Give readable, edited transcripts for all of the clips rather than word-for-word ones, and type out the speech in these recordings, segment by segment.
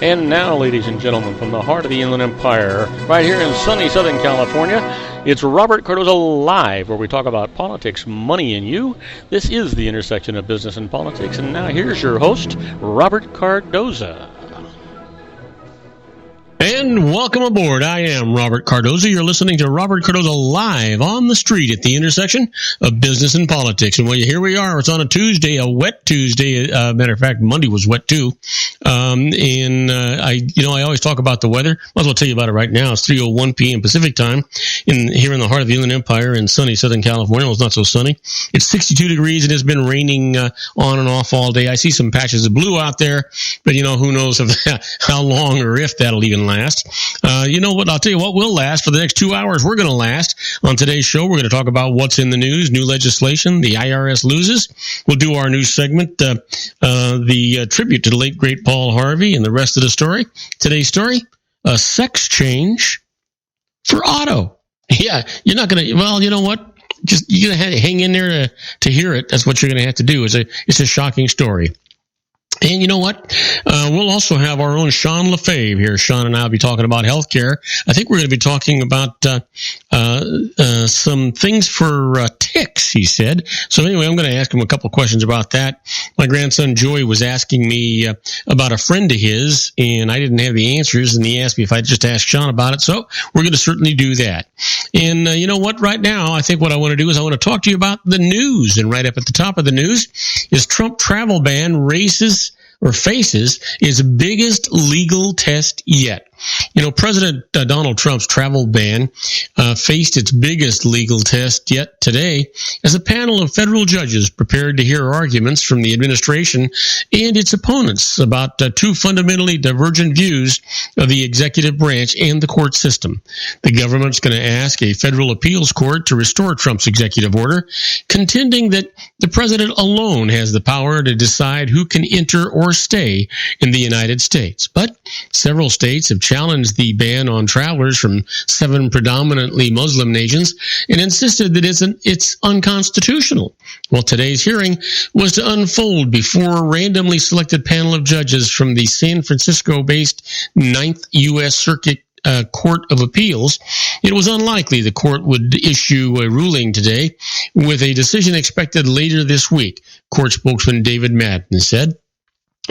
And now, ladies and gentlemen, from the heart of the Inland Empire, right here in sunny Southern California, it's Robert Cardoza Live, where we talk about politics, money, and you. This is the intersection of business and politics. And now here's your host, Robert Cardoza. And welcome aboard. I am Robert Cardoza. You're listening to Robert Cardoza Live on the street at the intersection of business and politics. And well, here we are. It's on a Tuesday, a wet Tuesday. Matter of fact, Monday was wet too. I always talk about the weather. Might as well tell you about it right now. It's 3:01 p.m. Pacific time here in the heart of the Inland Empire in sunny Southern California. Well, it's not so sunny. It's 62 degrees and it's been raining on and off all day. I see some patches of blue out there, but who knows how long or if that'll even last. You know what? I'll tell you what will last for the next 2 hours. We're going to last on today's show. We're going to talk about what's in the news, new legislation, the IRS loses. We'll do our news segment, the tribute to the late great Paul Harvey, and the rest of the story. Today's story: a sex change for auto. Yeah, you're not going to. Well, you know what? You're going to have to hang in there to hear it. That's what you're going to have to do. It's a shocking story. And you know what? We'll also have our own Sean LaFave here. Sean and I will be talking about healthcare. I think we're going to be talking about some things for ticks, he said. So anyway, I'm going to ask him a couple questions about that. My grandson Joey was asking me about a friend of his, and I didn't have the answers, and he asked me if I'd just ask Sean about it. So we're going to certainly do that. And you know what? Right now, I think what I want to do is I want to talk to you about the news. And right up at the top of the news is Trump travel ban faces its biggest legal test yet. President Donald Trump's travel ban faced its biggest legal test yet today as a panel of federal judges prepared to hear arguments from the administration and its opponents about two fundamentally divergent views of the executive branch and the court system. The government's going to ask a federal appeals court to restore Trump's executive order, contending that the president alone has the power to decide who can enter or stay in the United States. But several states have challenged the ban on travelers from 7 predominantly Muslim nations and insisted that it's unconstitutional. Well, today's hearing was to unfold before a randomly selected panel of judges from the San Francisco-based 9th U.S. Circuit Court of Appeals. It was unlikely the court would issue a ruling today, with a decision expected later this week, court spokesman David Madden said.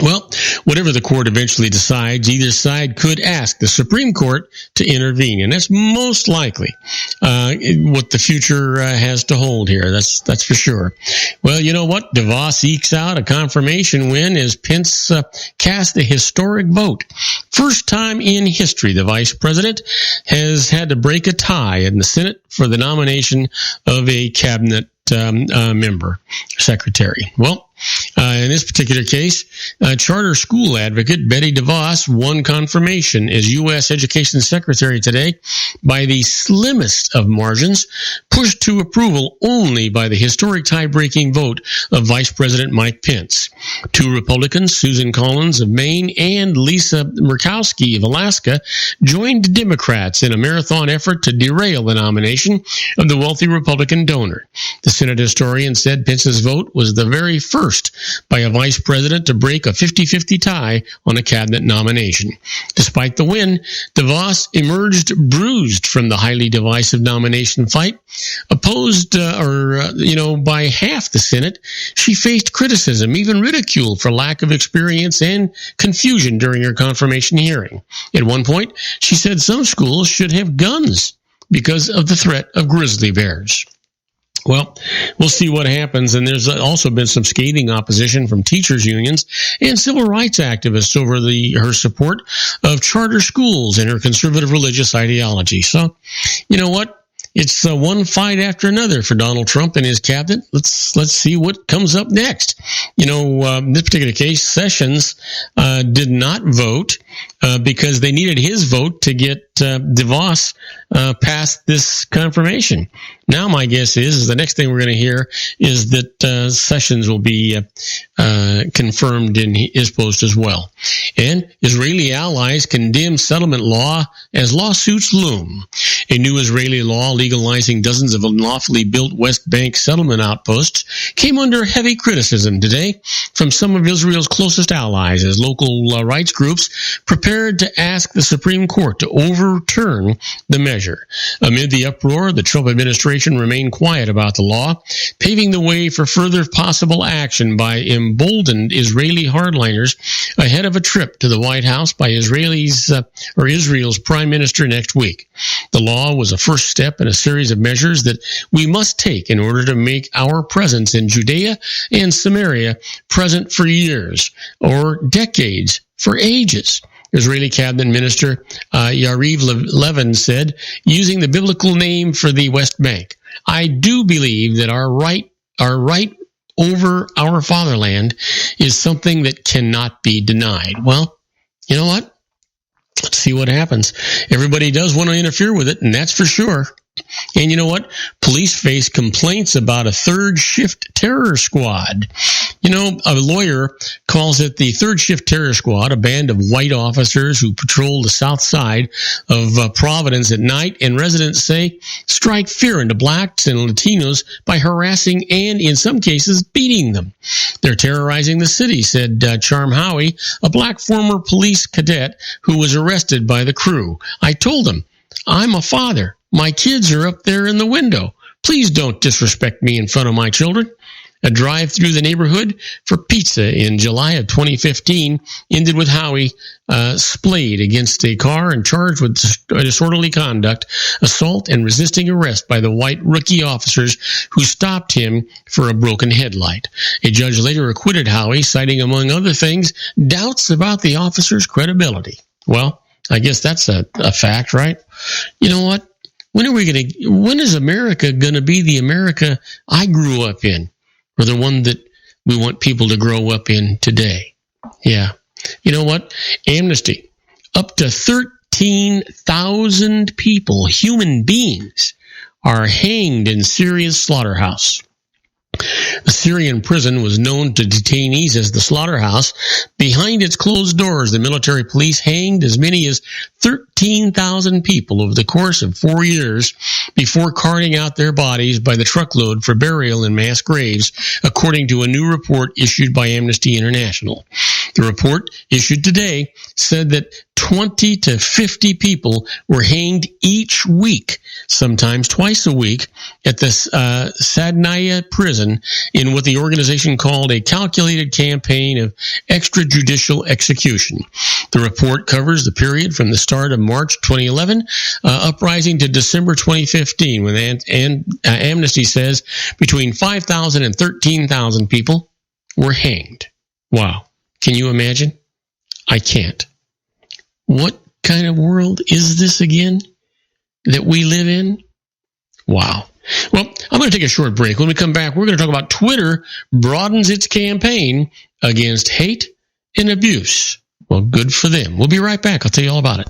Well, whatever the court eventually decides, either side could ask the Supreme Court to intervene, and that's most likely what the future has to hold here. That's for sure. Well, you know what? DeVos ekes out a confirmation win as Pence cast a historic vote. First time in history, the vice president has had to break a tie in the Senate for the nomination of a cabinet secretary. Well, in this particular case, charter school advocate Betty DeVos won confirmation as U.S. Education Secretary today by the slimmest of margins, pushed to approval only by the historic tie-breaking vote of Vice President Mike Pence. Two Republicans, Susan Collins of Maine and Lisa Murkowski of Alaska, joined Democrats in a marathon effort to derail the nomination of the wealthy Republican donor. The Senate historian said Pence's vote was the very first by a vice president to break a 50-50 tie on a cabinet nomination. Despite the win, DeVos emerged bruised from the highly divisive nomination fight. Opposed, by half the Senate, she faced criticism, even ridicule, for lack of experience and confusion during her confirmation hearing. At one point, she said some schools should have guns because of the threat of grizzly bears. Well, we'll see what happens, and there's also been some scathing opposition from teachers' unions and civil rights activists over her support of charter schools and her conservative religious ideology. So, you know what? It's one fight after another for Donald Trump and his cabinet. Let's see what comes up next. In this particular case, Sessions did not vote because they needed his vote to get DeVos past this confirmation. Now, my guess is the next thing we're going to hear is that Sessions will be confirmed in his post as well. And Israeli allies condemn settlement law as lawsuits loom. A new Israeli law legalizing dozens of unlawfully built West Bank settlement outposts came under heavy criticism today from some of Israel's closest allies as local rights groups prepared to ask the Supreme Court to overturn the measure. Amid the uproar, the Trump administration remained quiet about the law, paving the way for further possible action by emboldened Israeli hardliners ahead of a trip to the White House by Israel's Prime Minister next week. The law was a first step in a series of measures that we must take in order to make our presence in Judea and Samaria present for years or decades, for ages. Israeli Cabinet Minister Yariv Levin said, using the biblical name for the West Bank, "I do believe that our right over our fatherland is something that cannot be denied." Well, you know what? Let's see what happens. Everybody does want to interfere with it, and that's for sure. And you know what? Police face complaints about a third shift terror squad. You know, a lawyer calls it the third shift terror squad, a band of white officers who patrol the south side of Providence at night, and residents say strike fear into blacks and Latinos by harassing and, in some cases, beating them. They're terrorizing the city, said Charm Howie, a black former police cadet who was arrested by the crew. "I told them, I'm a father. My kids are up there in the window. Please don't disrespect me in front of my children." A drive through the neighborhood for pizza in July of 2015 ended with Howie splayed against a car and charged with disorderly conduct, assault, and resisting arrest by the white rookie officers who stopped him for a broken headlight. A judge later acquitted Howie, citing, among other things, doubts about the officer's credibility. Well, I guess that's a fact, right? You know what? When is America going to be the America I grew up in, or the one that we want people to grow up in today? Yeah. You know what? Amnesty. Up to 13,000 people, human beings, are hanged in Syria's slaughterhouse. The Syrian prison was known to detainees as the slaughterhouse. Behind its closed doors, the military police hanged as many as 13,000 people over the course of 4 years before carting out their bodies by the truckload for burial in mass graves, according to a new report issued by Amnesty International. The report, issued today, said that 20 to 50 people were hanged each week, sometimes twice a week, at the Sadnaya prison in what the organization called a calculated campaign of extrajudicial execution. The report covers the period from the start of March 2011 uprising to December 2015, when Amnesty says between 5,000 and 13,000 people were hanged. Wow. Can you imagine? I can't. What kind of world is this again that we live in? Wow. Well, I'm going to take a short break. When we come back, we're going to talk about Twitter broadens its campaign against hate and abuse. Well, good for them. We'll be right back. I'll tell you all about it.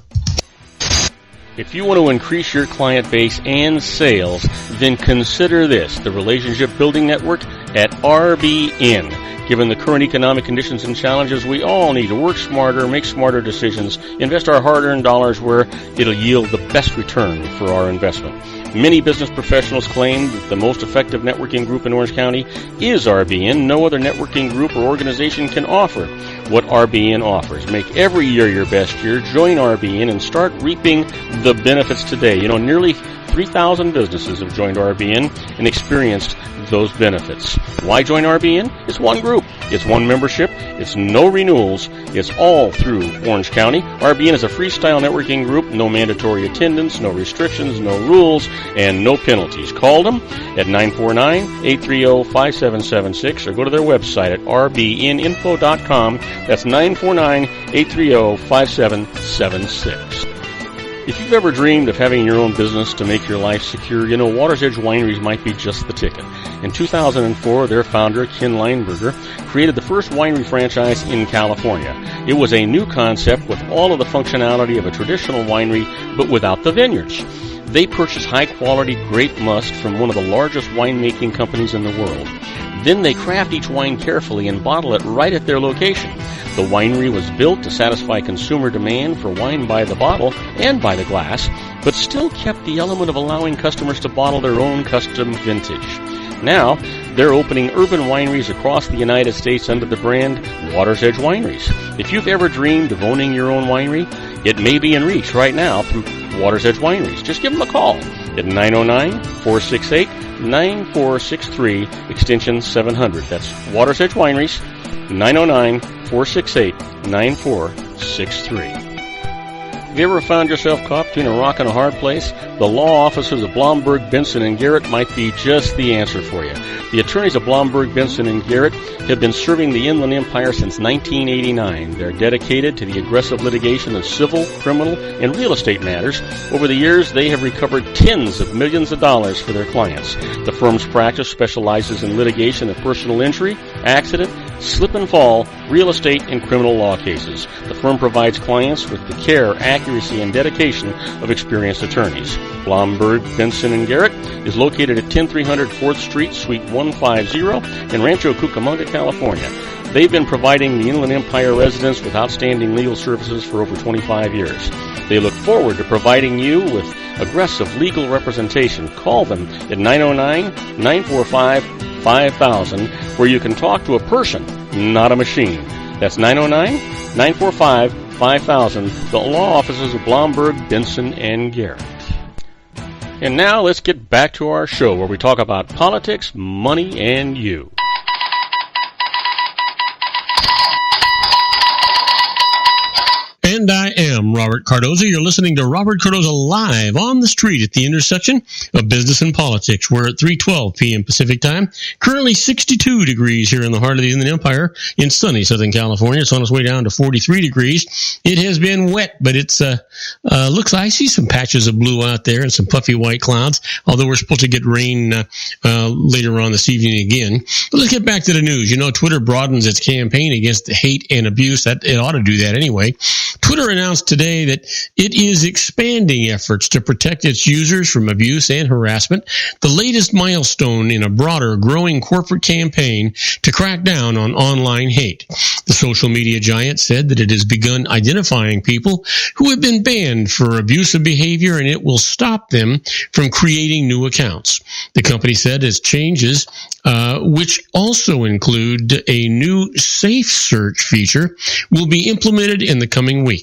If you want to increase your client base and sales, then consider this, the Relationship Building Network at RBN. Given the current economic conditions and challenges, we all need to work smarter, make smarter decisions, invest our hard-earned dollars where it'll yield the best return for our investment. Many business professionals claim that the most effective networking group in Orange County is RBN. No other networking group or organization can offer what RBN offers. Make every year your best year. Join RBN and start reaping the benefits today. You know, nearly 3,000 businesses have joined RBN and experienced those benefits. Why join RBN? It's one group. It's one membership. It's no renewals. It's all through Orange County. RBN is a freestyle networking group. No mandatory attendance, no restrictions, no rules, and no penalties. Call them at 949-830-5776 or go to their website at rbninfo.com. That's 949-830-5776. If you've ever dreamed of having your own business to make your life secure, you know Water's Edge Wineries might be just the ticket. In 2004, their founder, Ken Lineberger, created the first winery franchise in California. It was a new concept with all of the functionality of a traditional winery, but without the vineyards. They purchased high-quality grape must from one of the largest winemaking companies in the world. Then they craft each wine carefully and bottle it right at their location. The winery was built to satisfy consumer demand for wine by the bottle and by the glass, but still kept the element of allowing customers to bottle their own custom vintage. Now, They're opening urban wineries across the United States under the brand Water's Edge Wineries. If you've ever dreamed of owning your own winery, it may be in reach right now through Water's Edge Wineries. Just give them a call at 909-468-9463, extension 700. That's Water's Edge Wineries, 909-468-9463. Have you ever found yourself caught between a rock and a hard place? The law offices of Blomberg, Benson, and Garrett might be just the answer for you. The attorneys of Blomberg, Benson, and Garrett have been serving the Inland Empire since 1989. They're dedicated to the aggressive litigation of civil, criminal, and real estate matters. Over the years, they have recovered tens of millions of dollars for their clients. The firm's practice specializes in litigation of personal injury, accident, slip and fall, real estate, and criminal law cases. The firm provides clients with the care, accuracy, and dedication of experienced attorneys. Blomberg, Benson, and Garrett is located at 10300 4th Street, Suite 150 in Rancho Cucamonga, California. They've been providing the Inland Empire residents with outstanding legal services for over 25 years. They look forward to providing you with aggressive legal representation. Call them at 909-945-5000, where you can talk to a person, not a machine. That's 909-945-5000, the law offices of Blomberg, Benson, and Garrett. And now let's get back to our show where we talk about politics, money, and you. And I am Robert Cardoza. You're listening to Robert Cardoza live on the street at the intersection of business and politics. We're at 3:12 p.m. Pacific time. Currently 62 degrees here in the heart of the Inland Empire in sunny Southern California. It's on its way down to 43 degrees. It has been wet, but it's looks like I see some patches of blue out there and some puffy white clouds, although we're supposed to get rain later on this evening again. But let's get back to the news. You know, Twitter broadens its campaign against hate and abuse. It ought to do that anyway. Twitter announced today that it is expanding efforts to protect its users from abuse and harassment, the latest milestone in a broader, growing corporate campaign to crack down on online hate. The social media giant said that it has begun identifying people who have been banned for abusive behavior, and it will stop them from creating new accounts. The company said its changes, which also include a new safe search feature, will be implemented in the coming weeks.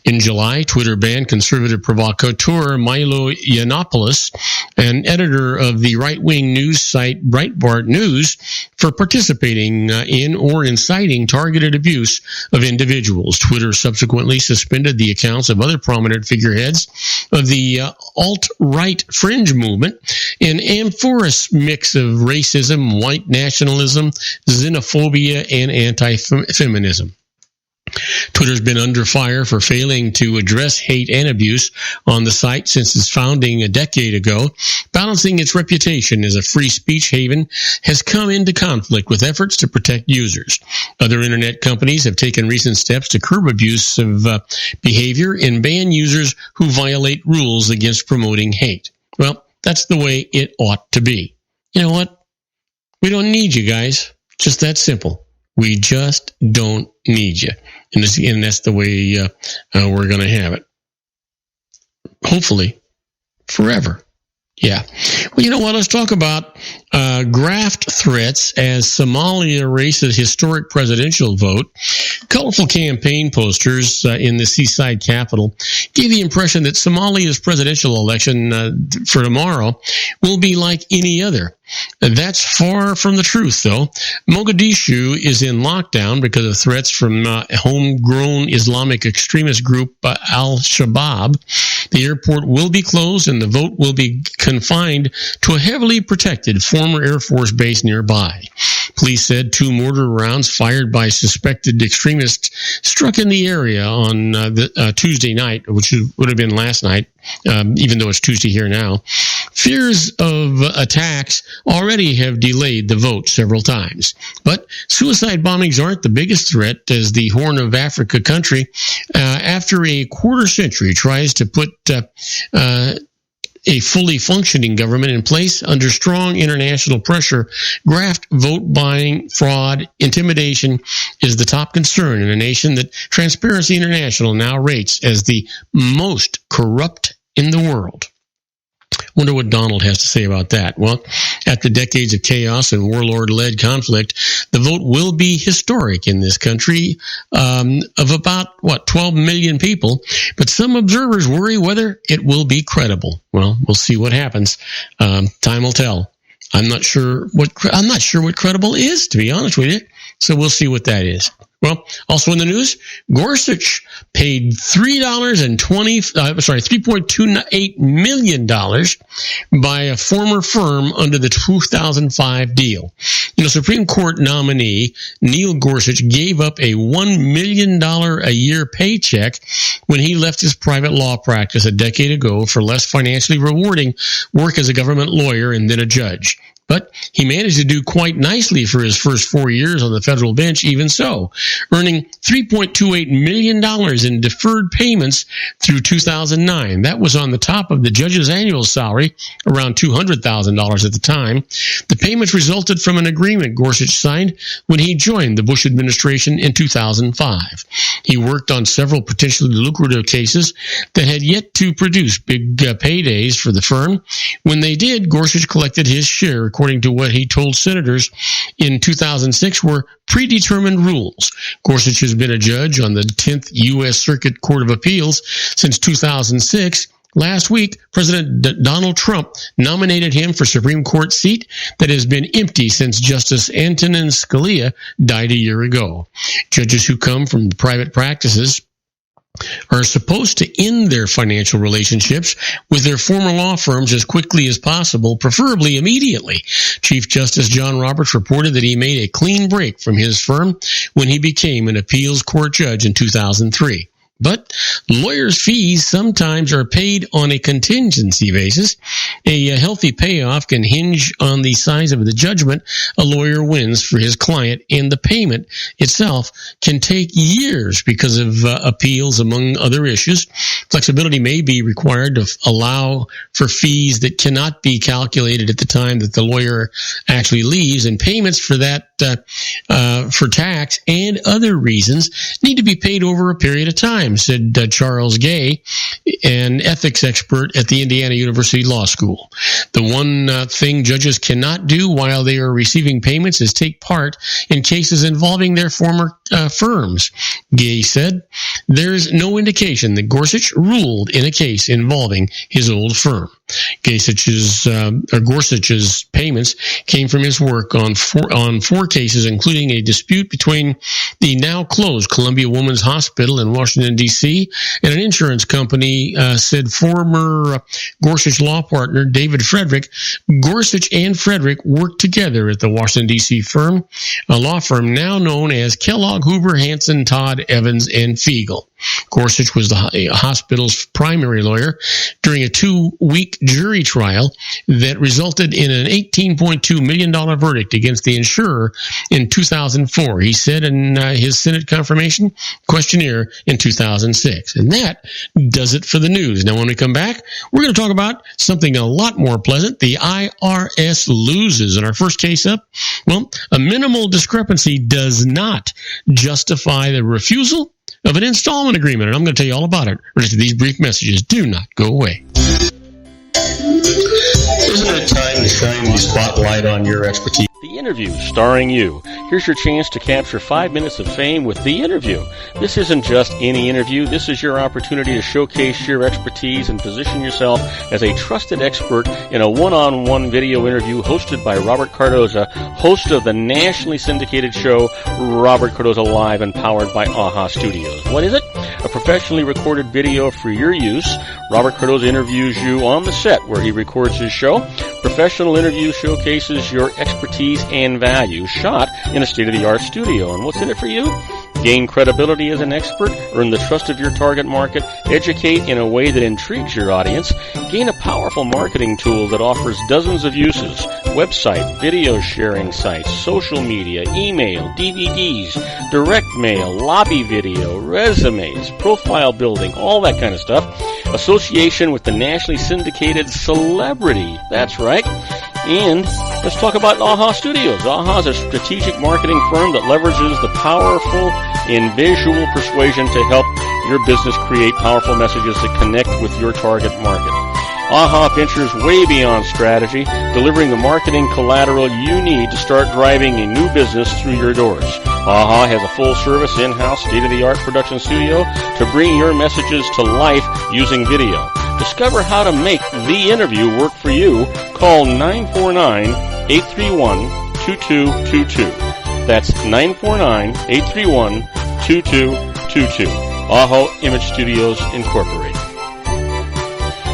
In July, Twitter banned conservative provocateur Milo Yiannopoulos, an editor of the right-wing news site Breitbart News, for participating in or inciting targeted abuse of individuals. Twitter subsequently suspended the accounts of other prominent figureheads of the alt-right fringe movement, an amorphous mix of racism, white nationalism, xenophobia, and anti-feminism. Twitter's been under fire for failing to address hate and abuse on the site since its founding a decade ago. Balancing its reputation as a free speech haven has come into conflict with efforts to protect users. Other internet companies have taken recent steps to curb abusive behavior and ban users who violate rules against promoting hate. Well, that's the way it ought to be. You know what? We don't need you guys. Just that simple. We just don't need you. And that's the way we're going to have it. Hopefully, forever. Yeah. Well, you know what? Let's talk about graft threats as Somalia races historic presidential vote. Colorful campaign posters in the seaside capital gave the impression that Somalia's presidential election for tomorrow will be like any other. That's far from the truth, though. Mogadishu is in lockdown because of threats from homegrown Islamic extremist group Al-Shabaab. The airport will be closed and the vote will be confined to a heavily protected former Air Force base nearby. Police said 2 mortar rounds fired by suspected extremists struck in the area on Tuesday night, which would have been last night, even though it's Tuesday here now. Fears of attacks already have delayed the vote several times. But suicide bombings aren't the biggest threat, as the Horn of Africa country, after a quarter century, tries to put a fully functioning government in place under strong international pressure. Graft vote buying, fraud, intimidation is the top concern in a nation that Transparency International now rates as the most corrupt in the world. Wonder what Donald has to say about that. Well, after decades of chaos and warlord-led conflict, the vote will be historic in this country of about, 12 million people. But some observers worry whether it will be credible. Well, we'll see what happens. Time will tell. I'm not sure what credible is, to be honest with you. So we'll see what that is. Well, also in the news, Gorsuch paid $3.28 million by a former firm under the 2005 deal. Supreme Court nominee Neil Gorsuch gave up a $1 million a year paycheck when he left his private law practice a decade ago for less financially rewarding work as a government lawyer and then a judge. But he managed to do quite nicely for his first 4 years on the federal bench, even so, earning $3.28 million in deferred payments through 2009. That was on the top of the judge's annual salary, around $200,000 at the time. The payments resulted from an agreement Gorsuch signed when he joined the Bush administration in 2005. He worked on several potentially lucrative cases that had yet to produce big paydays for the firm. When they did, Gorsuch collected his share, according to what he told senators in 2006, were predetermined rules. Gorsuch has been a judge on the 10th U.S. Circuit Court of Appeals since 2006. Last week, President Donald Trump nominated him for Supreme Court seat that has been empty since Justice Antonin Scalia died a year ago. Judges who come from private practices are supposed to end their financial relationships with their former law firms as quickly as possible, preferably immediately. Chief Justice John Roberts reported that he made a clean break from his firm when he became an appeals court judge in 2003. But lawyers' fees sometimes are paid on a contingency basis. A healthy payoff can hinge on the size of the judgment a lawyer wins for his client, and the payment itself can take years because of appeals, among other issues. Flexibility may be required to allow for fees that cannot be calculated at the time that the lawyer actually leaves, and payments for that for tax and other reasons need to be paid over a period of time, said Charles Gay, an ethics expert at the Indiana University Law School. The one thing judges cannot do while they are receiving payments is take part in cases involving their former firms. Gay said, "There's no indication that Gorsuch ruled in a case involving his old firm." Gorsuch's payments came from his work on four cases, including a dispute between the now closed Columbia Women's Hospital in Washington, D.C., and an insurance company, said former Gorsuch law partner David Frederick. Gorsuch and Frederick worked together at the Washington, D.C. firm, a law firm now known as Kellogg, Huber, Hanson, Todd, Evans, and Fiegel. Gorsuch was the hospital's primary lawyer during a 2-week jury trial that resulted in an $18.2 million verdict against the insurer in 2004. He said in his Senate confirmation questionnaire in 2006. And that does it for the news. Now, when we come back, we're going to talk about something a lot more pleasant. The IRS loses. In our first case up, well, a minimal discrepancy does not justify the refusal of an installment agreement. And I'm going to tell you all about it right after these brief messages. Do not go away. Isn't it time to shine the spotlight on your expertise? The Interview, starring you. Here's your chance to capture 5 minutes of fame with The Interview. This isn't just any interview. This is your opportunity to showcase your expertise and position yourself as a trusted expert in a one-on-one video interview hosted by Robert Cardoza, host of the nationally syndicated show Robert Cardoza Live and powered by AHA Studios. What is it? A professionally recorded video for your use. Robert Cardoza interviews you on the set where he records his show. Professional interview showcases your expertise and value, shot in a state-of-the-art studio. And what's in it for you? Gain credibility as an expert, earn the trust of your target market, educate in a way that intrigues your audience, gain a powerful marketing tool that offers dozens of uses, website, video sharing sites, social media, email, DVDs, direct mail, lobby video, resumes, profile building, all that kind of stuff. Association with the nationally syndicated celebrity. That's right. And let's talk about AHA Studios. AHA is a strategic marketing firm that leverages the powerful and visual persuasion to help your business create powerful messages that connect with your target market. AHA ventures way beyond strategy, delivering the marketing collateral you need to start driving a new business through your doors. AHA has a full-service, in-house, state-of-the-art production studio to bring your messages to life using video. Discover how to make the interview work for you. Call 949-831-2222. That's 949-831-2222. AHA Image Studios Incorporated.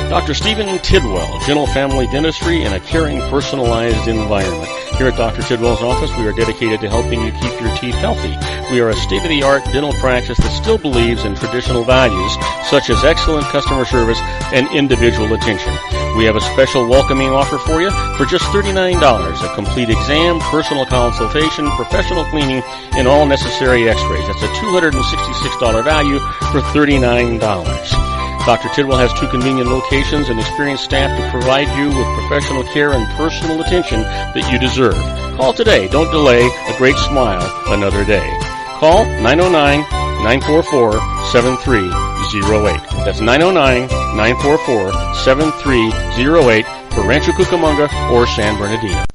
Dr. Stephen Tidwell, Gentle Family Dentistry in a caring, personalized environment. Here at Dr. Tidwell's office, we are dedicated to helping you keep your teeth healthy. We are a state-of-the-art dental practice that still believes in traditional values, such as excellent customer service and individual attention. We have a special welcoming offer for you for just $39, a complete exam, personal consultation, professional cleaning, and all necessary x-rays. That's a $266 value for $39. Dr. Tidwell has 2 convenient locations and experienced staff to provide you with professional care and personal attention that you deserve. Call today. Don't delay. A great smile another day. Call 909-944-7308. That's 909-944-7308 for Rancho Cucamonga or San Bernardino.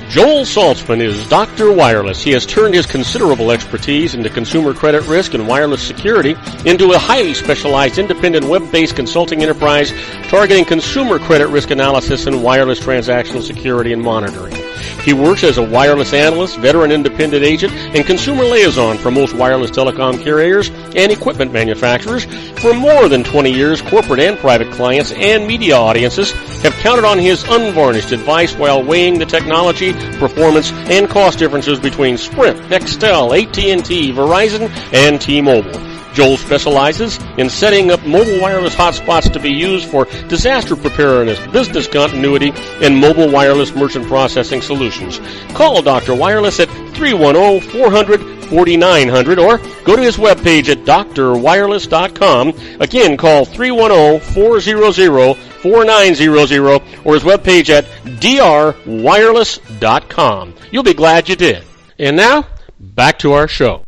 Joel Saltzman is Dr. Wireless. He has turned his considerable expertise into consumer credit risk and wireless security into a highly specialized independent web-based consulting enterprise targeting consumer credit risk analysis and wireless transactional security and monitoring. He works as a wireless analyst, veteran independent agent, and consumer liaison for most wireless telecom carriers and equipment manufacturers. For more than 20 years, corporate and private clients and media audiences have counted on his unvarnished advice while weighing the technology, performance, and cost differences between Sprint, Nextel, AT&T, Verizon, and T-Mobile. Joel specializes in setting up mobile wireless hotspots to be used for disaster preparedness, business continuity, and mobile wireless merchant processing solutions. Call Dr. Wireless at 310-400-4900 or go to his webpage at drwireless.com. Again, call 310-400-4900 or his webpage at drwireless.com. You'll be glad you did. And now, back to our show.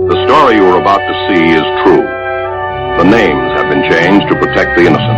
The story you are about to see is true. The names have been changed to protect the innocent.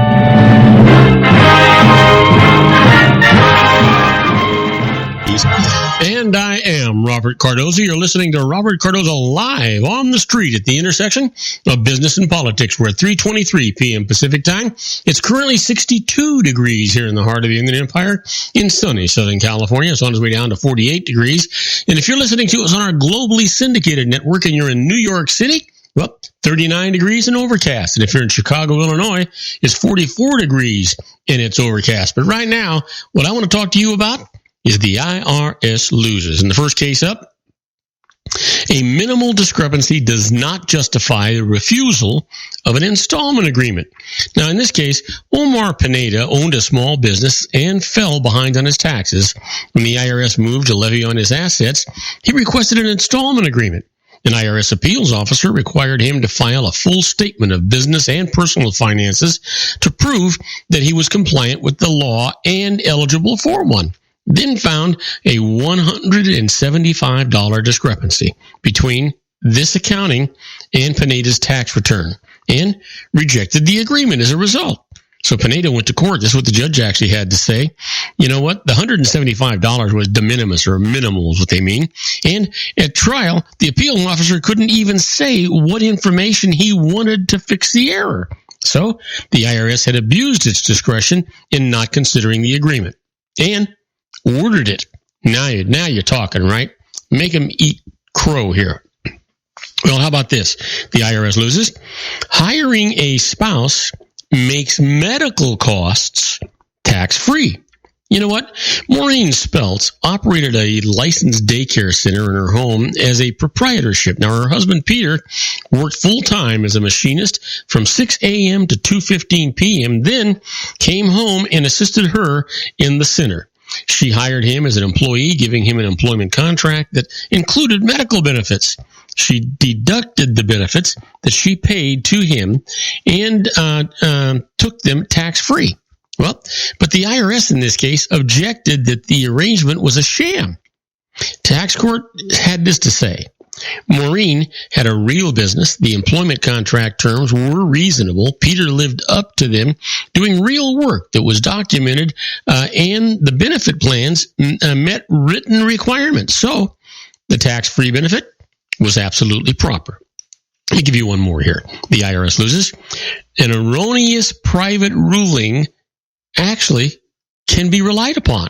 And I am Robert Cardoza. You're listening to Robert Cardoza live on the street at the intersection of business and politics. We're at 3:23 p.m. Pacific time. It's currently 62 degrees here in the heart of the Inland Empire in sunny Southern California. It's on its way down to 48 degrees. And if you're listening to us on our globally syndicated network and you're in New York City, well, 39 degrees and overcast. And if you're in Chicago, Illinois, it's 44 degrees and it's overcast. But right now, what I want to talk to you about is the IRS Loses. In the first case up, a minimal discrepancy does not justify the refusal of an installment agreement. Now, in this case, Omar Pineda owned a small business and fell behind on his taxes. When the IRS moved to levy on his assets, he requested an installment agreement. An IRS appeals officer required him to file a full statement of business and personal finances to prove that he was compliant with the law and eligible for one. Then found a $175 discrepancy between this accounting and Pineda's tax return and rejected the agreement as a result. So Pineda went to court. This is what the judge actually had to say. You know what? The $175 was de minimis, or minimal is what they mean. And at trial, the appeal officer couldn't even say what information he wanted to fix the error. So the IRS had abused its discretion in not considering the agreement and ordered it. Now you're talking, right? Make them eat crow here. Well, how about this? The IRS loses. Hiring a spouse makes medical costs tax-free. You know what? Maureen Speltz operated a licensed daycare center in her home as a proprietorship. Now, her husband, Peter, worked full-time as a machinist from 6 a.m. to 2:15 p.m., then came home and assisted her in the center. She hired him as an employee, giving him an employment contract that included medical benefits. She deducted the benefits that she paid to him and took them tax-free. Well, but the IRS in this case objected that the arrangement was a sham. Tax court had this to say. Maureen had a real business. The employment contract terms were reasonable. Peter lived up to them, doing real work that was documented, and the benefit plans met written requirements. So the tax-free benefit was absolutely proper. Let me give you one more here. The IRS loses. An erroneous private ruling actually can be relied upon.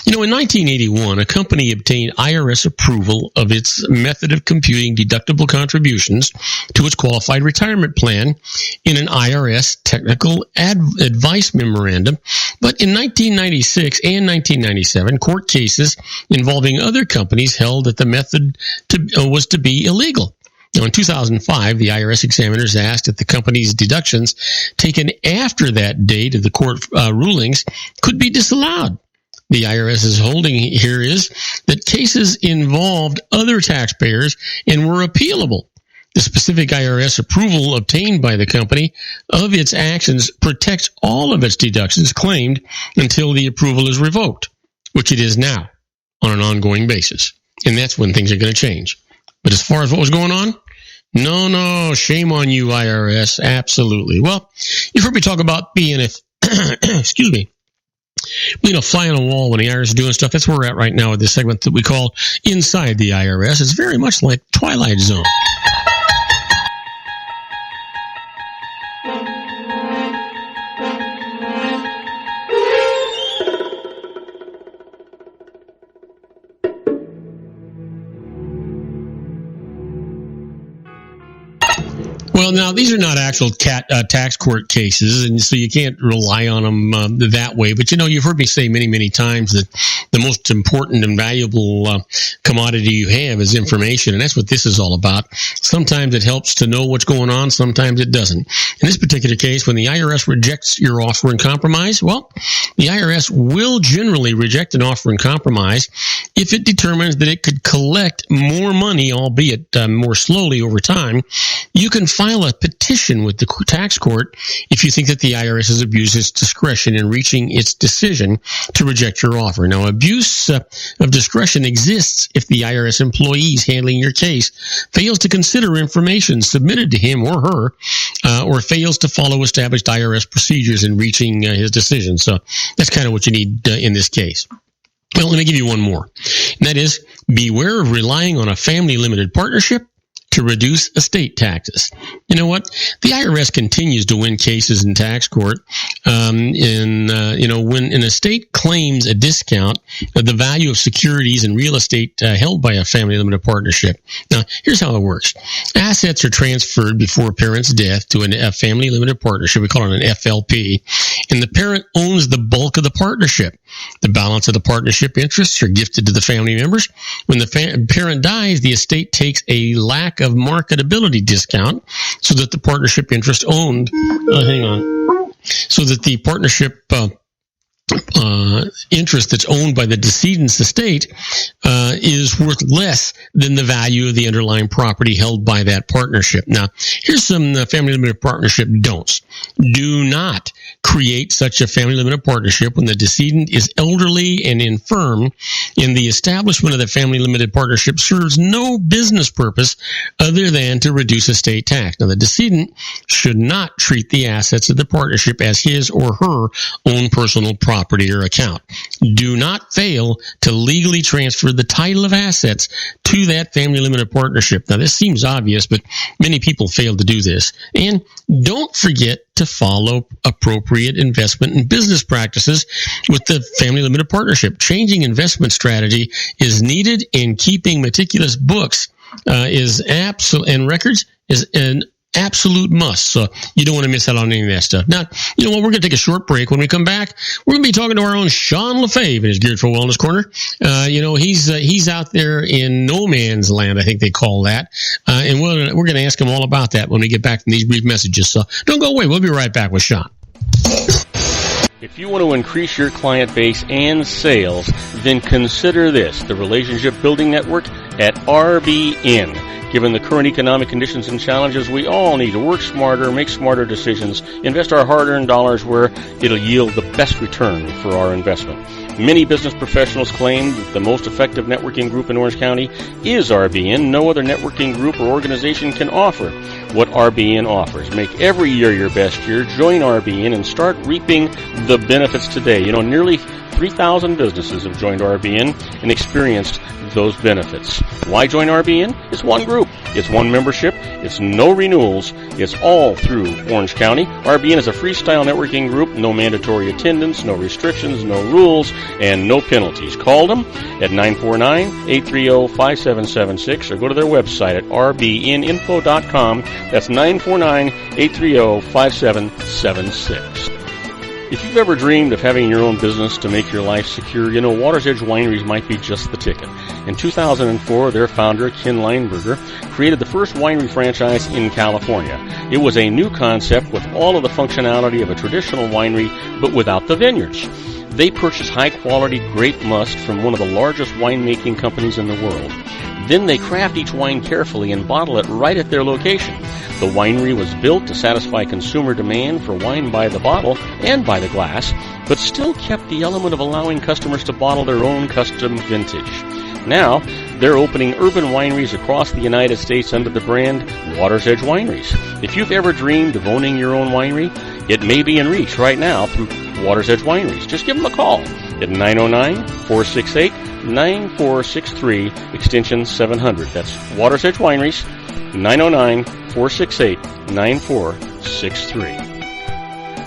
In 1981, a company obtained IRS approval of its method of computing deductible contributions to its qualified retirement plan in an IRS technical advice memorandum. But in 1996 and 1997, court cases involving other companies held that the method was to be illegal. Now, in 2005, the IRS examiners asked if the company's deductions taken after that date of the court rulings could be disallowed. The IRS's holding here is that cases involved other taxpayers and were appealable. The specific IRS approval obtained by the company of its actions protects all of its deductions claimed until the approval is revoked, which it is now on an ongoing basis. And that's when things are going to change. But as far as what was going on, no, shame on you, IRS. Absolutely. Well, you've heard me talk about being being a fly on a wall when the IRS is doing stuff. That's where we're at right now with this segment that we call Inside the IRS. It's very much like Twilight Zone. Well, now, these are not actual tax court cases, and so you can't rely on them that way. But, you've heard me say many, many times that the most important and valuable commodity you have is information, and that's what this is all about. Sometimes it helps to know what's going on. Sometimes it doesn't. In this particular case, when the IRS rejects your offer in compromise, well, the IRS will generally reject an offer in compromise if it determines that it could collect more money, albeit more slowly over time. You can file a petition with the tax court if you think that the IRS has abused its discretion in reaching its decision to reject your offer. Now, abuse of discretion exists if the IRS employees handling your case fails to consider information submitted to him or her, or fails to follow established IRS procedures in reaching his decision. So that's kind of what you need in this case. Well, let me give you one more, and that is beware of relying on a family limited partnership to reduce estate taxes. You know what? The IRS continues to win cases in tax court. When an estate claims a discount of the value of securities and real estate held by a family limited partnership. Now, here's how it works. Assets are transferred before a parent's death to a family limited partnership. We call it an FLP. And the parent owns the bulk of the partnership. The balance of the partnership interests are gifted to the family members. When the parent dies, the estate takes a lack of marketability discount so that the partnership interest owned, so that the partnership interest that's owned by the decedent's estate is worth less than the value of the underlying property held by that partnership. Now, here's some family limited partnership don'ts. Do not create such a family limited partnership when the decedent is elderly and infirm, and the establishment of the family limited partnership serves no business purpose other than to reduce estate tax. Now, the decedent should not treat the assets of the partnership as his or her own personal property or account. Do not fail to legally transfer the title of assets to that family limited partnership. Now, this seems obvious, but many people fail to do this. And don't forget to follow appropriate investment and business practices with the family limited partnership. Changing investment strategy is needed, and keeping meticulous books and records is an absolute must. So you don't want to miss out on any of that stuff. Now, you know what? We're going to take a short break. When we come back, we're going to be talking to our own Sean LaFave in his Geared for Wellness Corner. He's out there in no man's land, I think they call that. And we're going to ask him all about that when we get back from these brief messages. So don't go away. We'll be right back with Sean. If you want to increase your client base and sales, then consider this. The Relationship Building Network at RBN. Given the current economic conditions and challenges, we all need to work smarter, make smarter decisions, invest our hard-earned dollars where it'll yield the best return for our investment. Many business professionals claim that the most effective networking group in Orange County is RBN. No other networking group or organization can offer what RBN offers. Make every year your best year. Join RBN and start reaping the benefits today. Nearly 3,000 businesses have joined RBN and experienced those benefits. Why join RBN? It's one group. It's one membership. It's no renewals. It's all through Orange County. RBN is a freestyle networking group. No mandatory attendance, no restrictions, no rules, and no penalties. Call them at 949-830-5776 or go to their website at rbninfo.com. That's 949-830-5776. If you've ever dreamed of having your own business to make your life secure, Water's Edge Wineries might be just the ticket. In 2004, their founder, Ken Lineberger, created the first winery franchise in California. It was a new concept with all of the functionality of a traditional winery, but without the vineyards. They purchased high-quality grape must from one of the largest winemaking companies in the world. Then they craft each wine carefully and bottle it right at their location. The winery was built to satisfy consumer demand for wine by the bottle and by the glass, but still kept the element of allowing customers to bottle their own custom vintage. Now, they're opening urban wineries across the United States under the brand Water's Edge Wineries. If you've ever dreamed of owning your own winery, it may be in reach right now through Water's Edge Wineries. Just give them a call at 909-468-9463, extension 700. That's Water's Edge Wineries, 909-468-9463.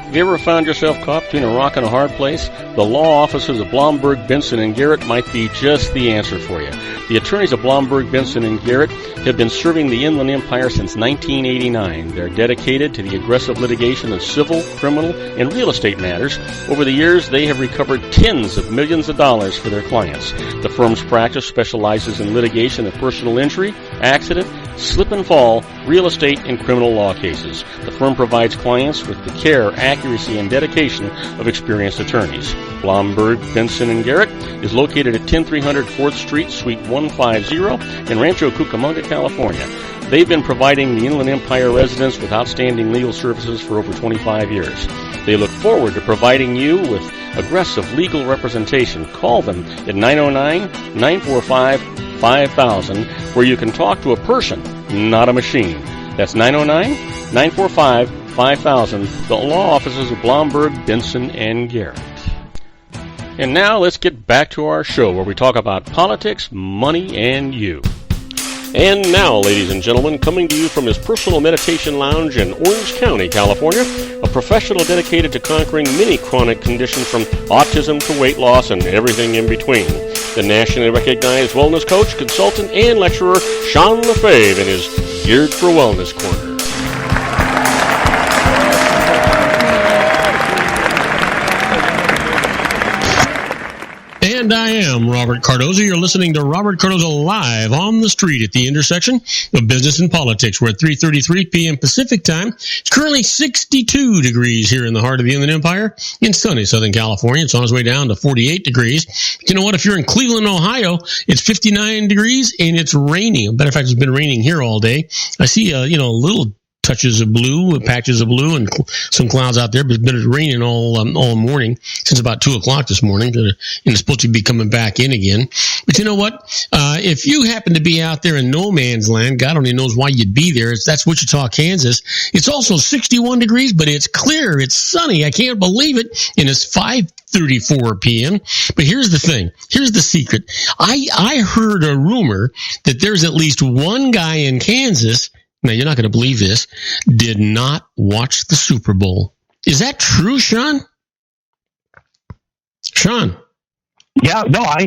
Have you ever found yourself caught between a rock and a hard place? The law offices of Blomberg, Benson, and Garrett might be just the answer for you. The attorneys of Blomberg, Benson, and Garrett have been serving the Inland Empire since 1989. They're dedicated to the aggressive litigation of civil, criminal, and real estate matters. Over the years, they have recovered tens of millions of dollars for their clients. The firm's practice specializes in litigation of personal injury, accident, slip and fall, real estate, and criminal law cases. The firm provides clients with the care, accuracy, and dedication of experienced attorneys. Blomberg, Benson, and Garrett is located at 10300 4th Street, Suite 150 in Rancho Cucamonga, California. They've been providing the Inland Empire residents with outstanding legal services for over 25 years. They look forward to providing you with aggressive legal representation. Call them at 909-945-5000, where you can talk to a person, not a machine. That's 909-945-5000, the law offices of Blomberg, Benson, and Garrett. And now let's get back to our show where we talk about politics, money, and you. And now, ladies and gentlemen, coming to you from his personal meditation lounge in Orange County, California, a professional dedicated to conquering many chronic conditions from autism to weight loss and everything in between. The nationally recognized wellness coach, consultant, and lecturer, Sean LaFave, in his Geared for Wellness Corner. And I am Robert Cardoza. You're listening to Robert Cardoza live on the street at the intersection of business and politics. We're at 3:33 p.m. Pacific time. It's currently 62 degrees here in the heart of the Inland Empire in sunny Southern California. It's on its way down to 48 degrees. But you know what? If you're in Cleveland, Ohio, it's 59 degrees and it's raining. Matter of fact, it's been raining here all day. I see little touches of blue, patches of blue, and some clouds out there, but it's been raining all morning since about 2 o'clock this morning, and it's supposed to be coming back in again. But you know what? If you happen to be out there in no man's land, God only knows why you'd be there. That's Wichita, Kansas. It's also 61 degrees, but it's clear. It's sunny. I can't believe it. And it's 5:34 p.m. But here's the thing. Here's the secret. I heard a rumor that there's at least one guy in Kansas, now you're not going to believe this, did not watch the Super Bowl. Is that true, Sean? Sean? Yeah, no, I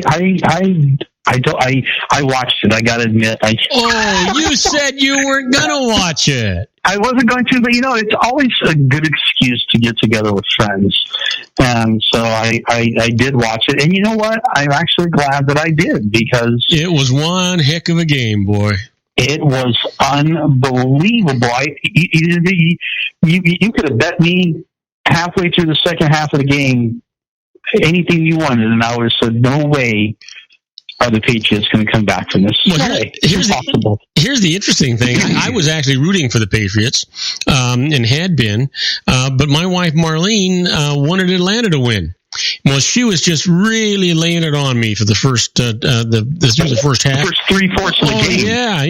watched it. I got to admit. You said you weren't going to watch it. I wasn't going to, but it's always a good excuse to get together with friends. And so I did watch it. And you know what? I'm actually glad that I did, because it was one heck of a game, boy. It was unbelievable. You could have bet me halfway through the second half of the game anything you wanted, and I would have said, no way are the Patriots going to come back from this? Here's the interesting thing. I was actually rooting for the Patriots, and had been, but my wife Marlene wanted Atlanta to win. Well, she was just really laying it on me for the first through the first half. The first 3/4 of the game. Yeah,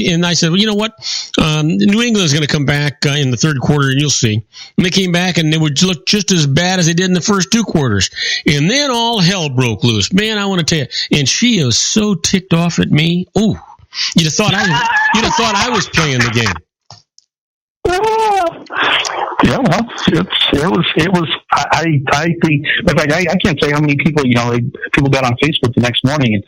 and I said, well, you know what? New England's going to come back in the third quarter, and you'll see. And they came back, and they would look just as bad as they did in the first two quarters. And then all hell broke loose. Man, I want to tell you. And she was so ticked off at me. Ooh, you'd have thought I was playing the game. Yeah, well, it was. I think, in fact, I can't say how many people people got on Facebook the next morning, and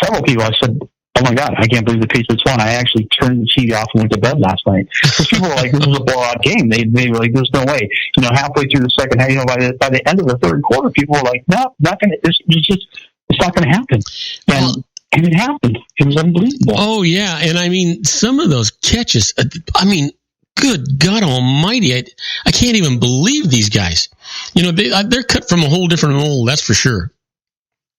several people. I said, "Oh my God, I can't believe the Patriots won." I actually turned the TV off and went to bed last night because people were like, "This was a blowout game." They were like, "There's no way." Halfway through the second half, by the end of the third quarter, people were like, "No, not going to. It's not going to happen." And it happened. It was unbelievable. Oh yeah, and I mean, some of those catches. I mean, good God Almighty! I can't even believe these guys. They're cut from a whole different mold. That's for sure.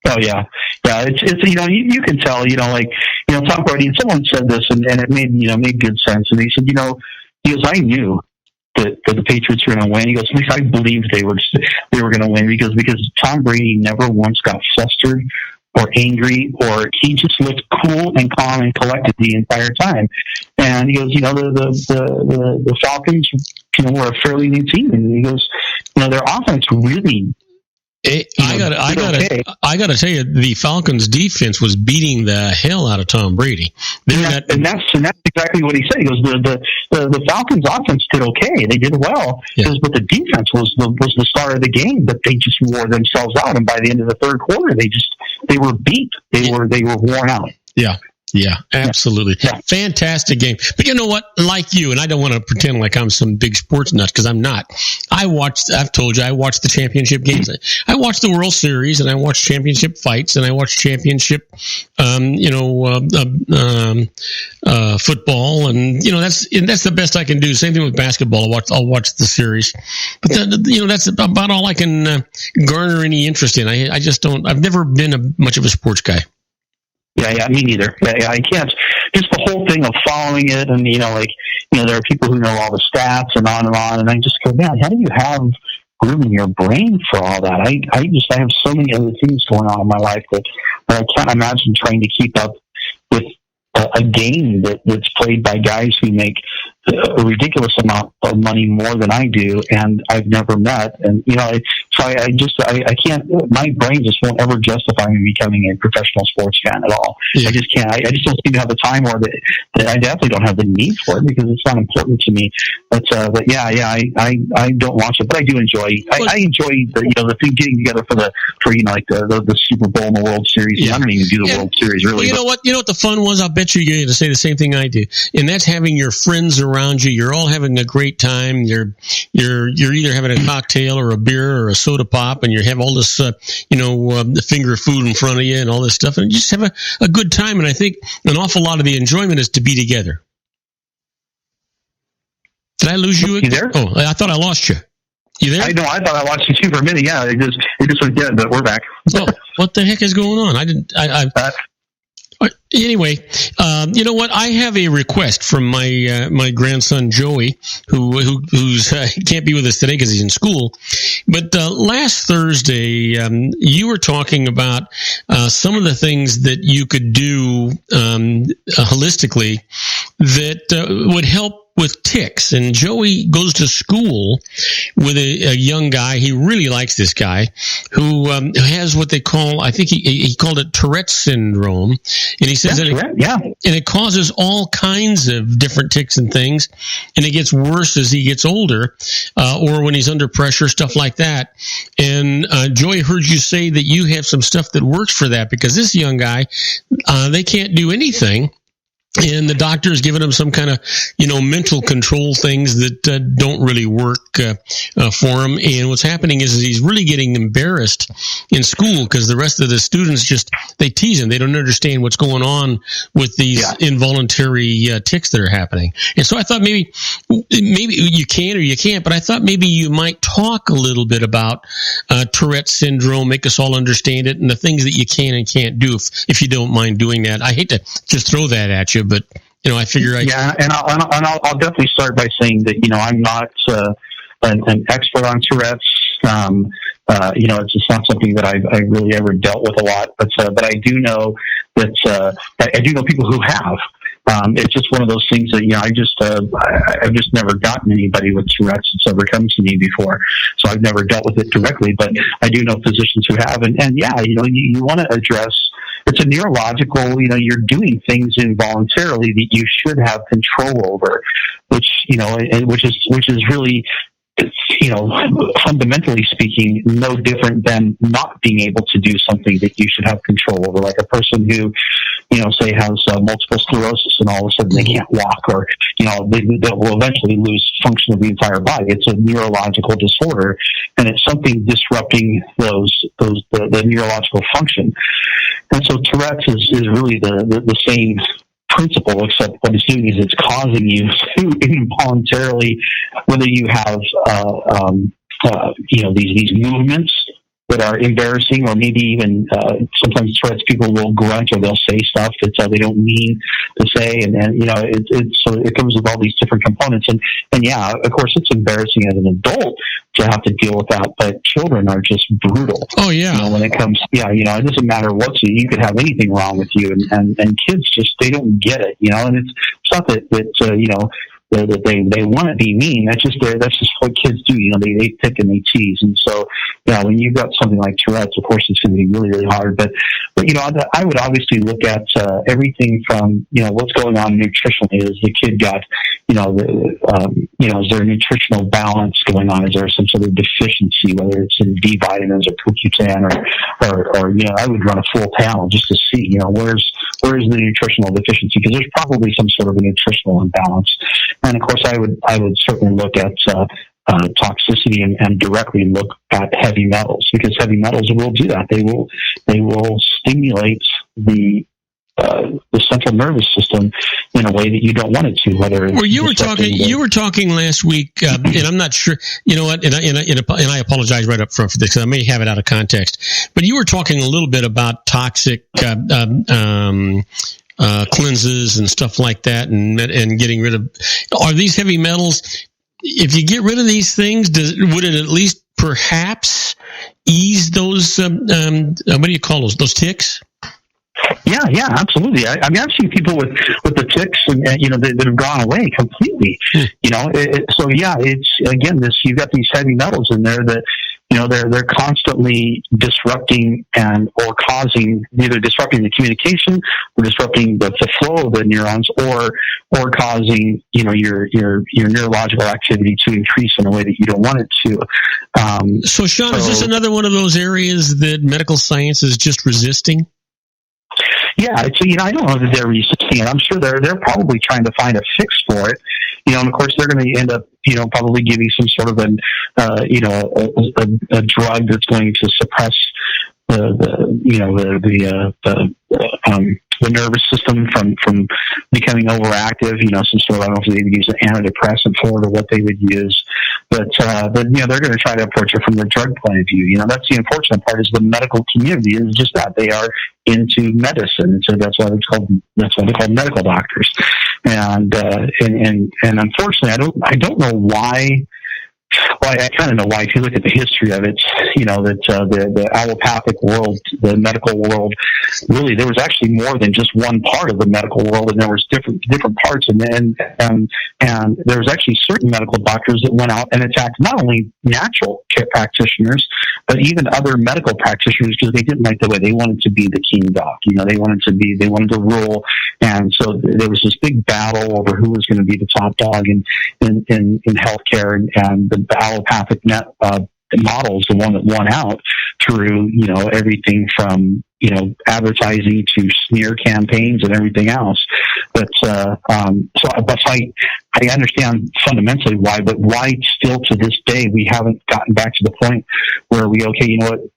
Oh yeah. It's you can tell. Tom Brady. And someone said this, and it made good sense. And he said, I knew that the Patriots were going to win. He goes, at least I believed they were going to win because Tom Brady never once got flustered or angry, or he just looked cool and calm and collected the entire time. And he goes, the Falcons, were a fairly new team, and he goes, their offense really. I gotta tell you, the Falcons' defense was beating the hell out of Tom Brady. And that's exactly what he said. He goes, the Falcons' offense did okay. They did well, but the defense was the star of the game. But they just wore themselves out, and by the end of the third quarter, they were beat. They were worn out. Yeah, absolutely. Yeah. Fantastic game. But you know what? Like you, and I don't want to pretend like I'm some big sports nut because I'm not. I've told you, I watched the championship games. I watched the World Series, and I watched championship fights, and I watched championship, football, and that's the best I can do. Same thing with basketball. I'll watch the series, but that's about all I can garner any interest in. I just don't. I've never been much of a sports guy. Yeah, me neither. Yeah, I can't. Just the whole thing of following it, and there are people who know all the stats and on, and I just go, man, how do you have room in your brain for all that? I have so many other things going on in my life that I can't imagine trying to keep up with a game that's played by guys who make a ridiculous amount of money more than I do, and I've never met. And so I can't. My brain just won't ever justify me becoming a professional sports fan at all. Yeah. I just can't. I just don't seem to have the time, or that I definitely don't have the need for it because it's not important to me. But I don't watch it, but I do enjoy. I enjoy the thing getting together for the Super Bowl and the World Series. Yeah. I don't even do the World Series really. Well, you know what the fun was? I bet you're going to say the same thing I do, and that's having your friends around you. You're all having a great time. You're either having a cocktail or a beer or a soda pop, and you have all this finger food in front of you and all this stuff, and you just have a good time. And I think an awful lot of the enjoyment is to be together. Did I lose you? You there? Oh, I thought I lost you. You there? I know. I thought I lost you too for a minute. Yeah, it just went dead, but we're back. Oh, what the heck is going on? Anyway, you know what? I have a request from my grandson Joey, who's can't be with us today because he's in school. But last Thursday, you were talking about some of the things that you could do holistically that would help with ticks. And Joey goes to school with a young guy. He really likes this guy who has what they call, I think he called it Tourette's syndrome. And he says and it causes all kinds of different ticks and things. And it gets worse as he gets older, or when he's under pressure, stuff like that. And Joey, heard you say that you have some stuff that works for that, because this young guy, they can't do anything and the doctor is giving him some kind of, mental control things that don't really work for him. And what's happening is he's really getting embarrassed in school because the rest of the students they tease him. They don't understand what's going on with these involuntary tics that are happening. And so I thought maybe you can or you can't, but I thought maybe you might talk a little bit about Tourette's syndrome, make us all understand it, and the things that you can and can't do if you don't mind doing that. I hate to just throw that at you, but I figure and I'll definitely start by saying that I'm not an expert on Tourette's. It's just not something that I really ever dealt with a lot. But I do know that I do know people who have. It's just one of those things that I've just never gotten anybody with Tourette's that's ever come to me before, so I've never dealt with it directly. But I do know physicians who have, and you want to address. It's a neurological. You're doing things involuntarily that you should have control over, which is really, fundamentally speaking, no different than not being able to do something that you should have control over, like a person who, say has multiple sclerosis and all of a sudden they can't walk, or, they will eventually lose function of the entire body. It's a neurological disorder, and it's something disrupting the neurological function. And so Tourette's is really the same principle, except what it's doing is it's causing you to involuntarily, whether you have these movements that are embarrassing, or maybe even sometimes Tourette's people will grunt or they'll say stuff that they don't mean to say, and so it comes with all these different components, and of course it's embarrassing as an adult to have to deal with that, but children are just brutal. Oh yeah. When it comes, it doesn't matter you could have anything wrong with you, and kids they don't get it, and it's not that that they want to be mean. That's just what kids do. They pick and they tease. And so, when you've got something like Tourette's, of course, it's going to be really, really hard. But I would obviously look at everything from what's going on nutritionally. Is the kid got is there a nutritional balance going on? Is there some sort of deficiency, whether it's in B vitamins or CoQ10 or I would run a full panel just to see where's the nutritional deficiency, because there's probably some sort of a nutritional imbalance. And of course, I would certainly look at toxicity and directly look at heavy metals, because heavy metals will do that. They will stimulate the central nervous system in a way that you don't want it to. You were talking last week, and I'm not sure. You know what? And I apologize right up front for this, because I may have it out of context. But you were talking a little bit about toxic cleanses and stuff like that, and getting rid of. Are these heavy metals? If you get rid of these things, would it at least perhaps ease those? What do you call those? Those tics? Yeah, absolutely. I mean, I've seen people with the tics, and that have gone away completely. It's again this. You've got these heavy metals in there that they're constantly disrupting or causing, either disrupting the communication or disrupting the flow of the neurons, or causing your neurological activity to increase in a way that you don't want it to. So Sean, is this another one of those areas that medical science is just resisting? Yeah, I don't know that they're resisting it. I'm sure they're probably trying to find a fix for it. And of course they're going to end up, probably giving some sort of a drug that's going to suppress the nervous system from becoming overactive. Some sort of, I don't know if they would use an antidepressant for it or what they would use, but they're going to try to approach it from the drug point of view. That's the unfortunate part, is the medical community is just that. They are into medicine, so that's why they're called medical doctors. And unfortunately, I don't know why. Well, I kind of know why. If you look at the history of it, that the allopathic world, the medical world, really there was actually more than just one part of the medical world, and there was different parts, and there was actually certain medical doctors that went out and attacked not only natural care practitioners, but even other medical practitioners, because they didn't like the way they wanted to be the king doc. They wanted to rule, and so there was this big battle over who was going to be the top dog in healthcare, and the allopathic model is the one that won out through everything from advertising to smear campaigns and everything else. But I understand fundamentally why, but why still to this day we haven't gotten back to the point where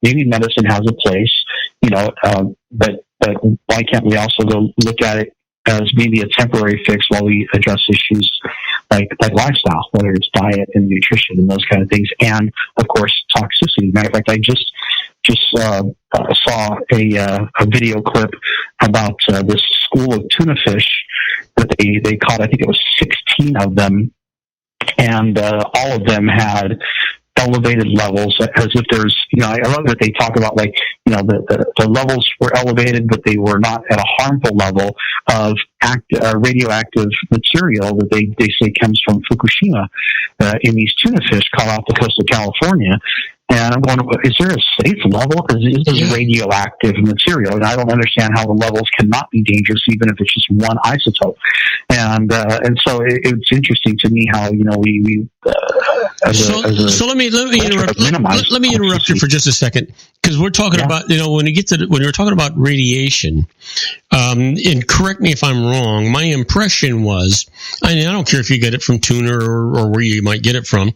maybe medicine has a place, but why can't we also go look at it as maybe a temporary fix while we address issues like lifestyle, whether it's diet and nutrition and those kind of things, and of course toxicity. Matter of fact, I just saw a video clip about this school of tuna fish that they caught. I think it was 16 of them, and all of them had elevated levels, as if there's, I love that they talk about the levels were elevated, but they were not at a harmful level of radioactive material that they say comes from Fukushima in these tuna fish caught off the coast of California. And I'm going, is there a safe level? Because this is radioactive material, and I don't understand how the levels cannot be dangerous, even if it's just one isotope. And so it's interesting to me how we let me interrupt you for just a second, because we're talking about when you're talking about radiation. And correct me if I'm wrong. My impression was, I don't care if you get it from tuna or where you might get it from,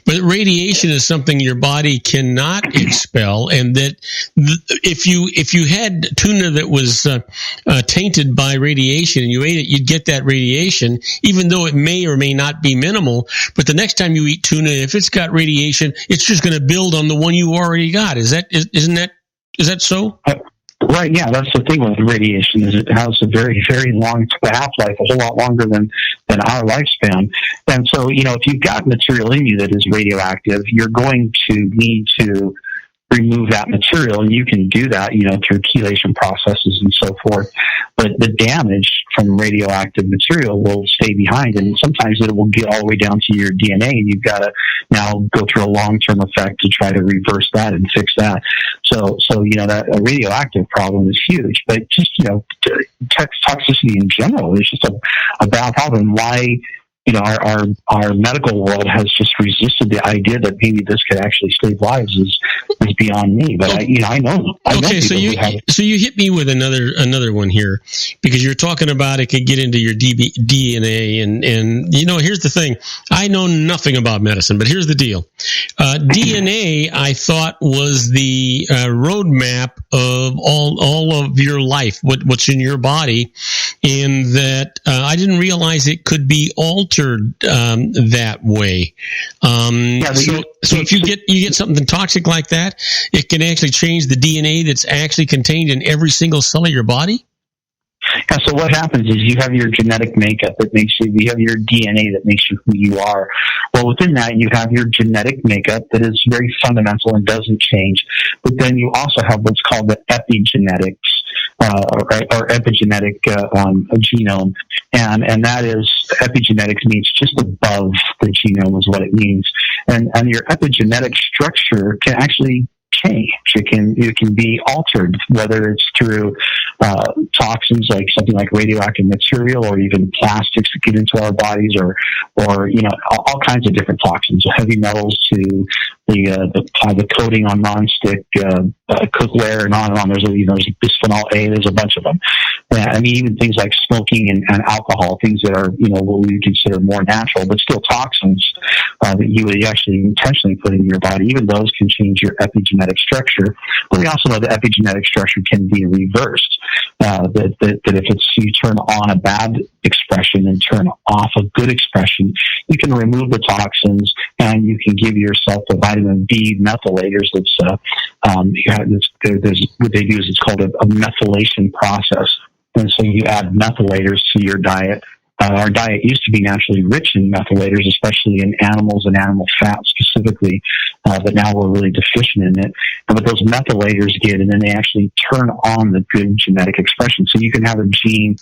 but radiation is something your body cannot expel, and that if you had tuna that was tainted by radiation and you ate it, you'd get that radiation, even though it may or may not be minimal. But the next time you eat tuna, if it's got radiation, it's just going to build on the one you already got. Is that so? Right, yeah, that's the thing with radiation, is it has a very, very long half-life, a whole lot longer than our lifespan. And so, if you've got material in you that is radioactive, you're going to need to remove that material, and you can do that, through chelation processes and so forth. But the damage from radioactive material will stay behind, and sometimes it will get all the way down to your DNA, and you've got to now go through a long-term effect to try to reverse that and fix that. So that a radioactive problem is huge, but just, toxicity in general is just a bad problem. Why, our medical world has just resisted the idea that maybe this could actually save lives is beyond me. But I know. Okay, so you hit me with another one here, because you're talking about it could get into your DNA, and here's the thing. I know nothing about medicine, but here's the deal. DNA, I thought, was the roadmap of all of your life, what's in your body, and that I didn't realize it could be altered that way. So if you get something toxic like that, it can actually change the DNA that's actually contained in every single cell of your body? Yeah, so what happens is you have your genetic makeup that makes you have your DNA that makes you who you are. Well, within that, you have your genetic makeup that is very fundamental and doesn't change. But then you also have what's called the epigenetics, or epigenetic genome. And that is, epigenetics means just above the genome is what it means. And your epigenetic structure can actually change. It can be altered, whether it's through toxins like something like radioactive material, or even plastics that get into our bodies, or all kinds of different toxins, heavy metals to the coating on nonstick cookware, and on and on. There's bisphenol A. There's a bunch of them. Even things like smoking and alcohol, things that are what we would consider more natural, but still toxins that you would actually intentionally put in your body. Even those can change your epigenetic structure. But we also know the epigenetic structure can be reversed. That if you turn on a bad expression and turn off a good expression, you can remove the toxins, and you can give yourself the vitamin B methylators. There's what they do is it's called a methylation process. And so you add methylators to your diet. Our diet used to be naturally rich in methylators, especially in animals and animal fat specifically, but now we're really deficient in it. But those methylators get, and then they actually turn on the good genetic expression. So you can have a gene,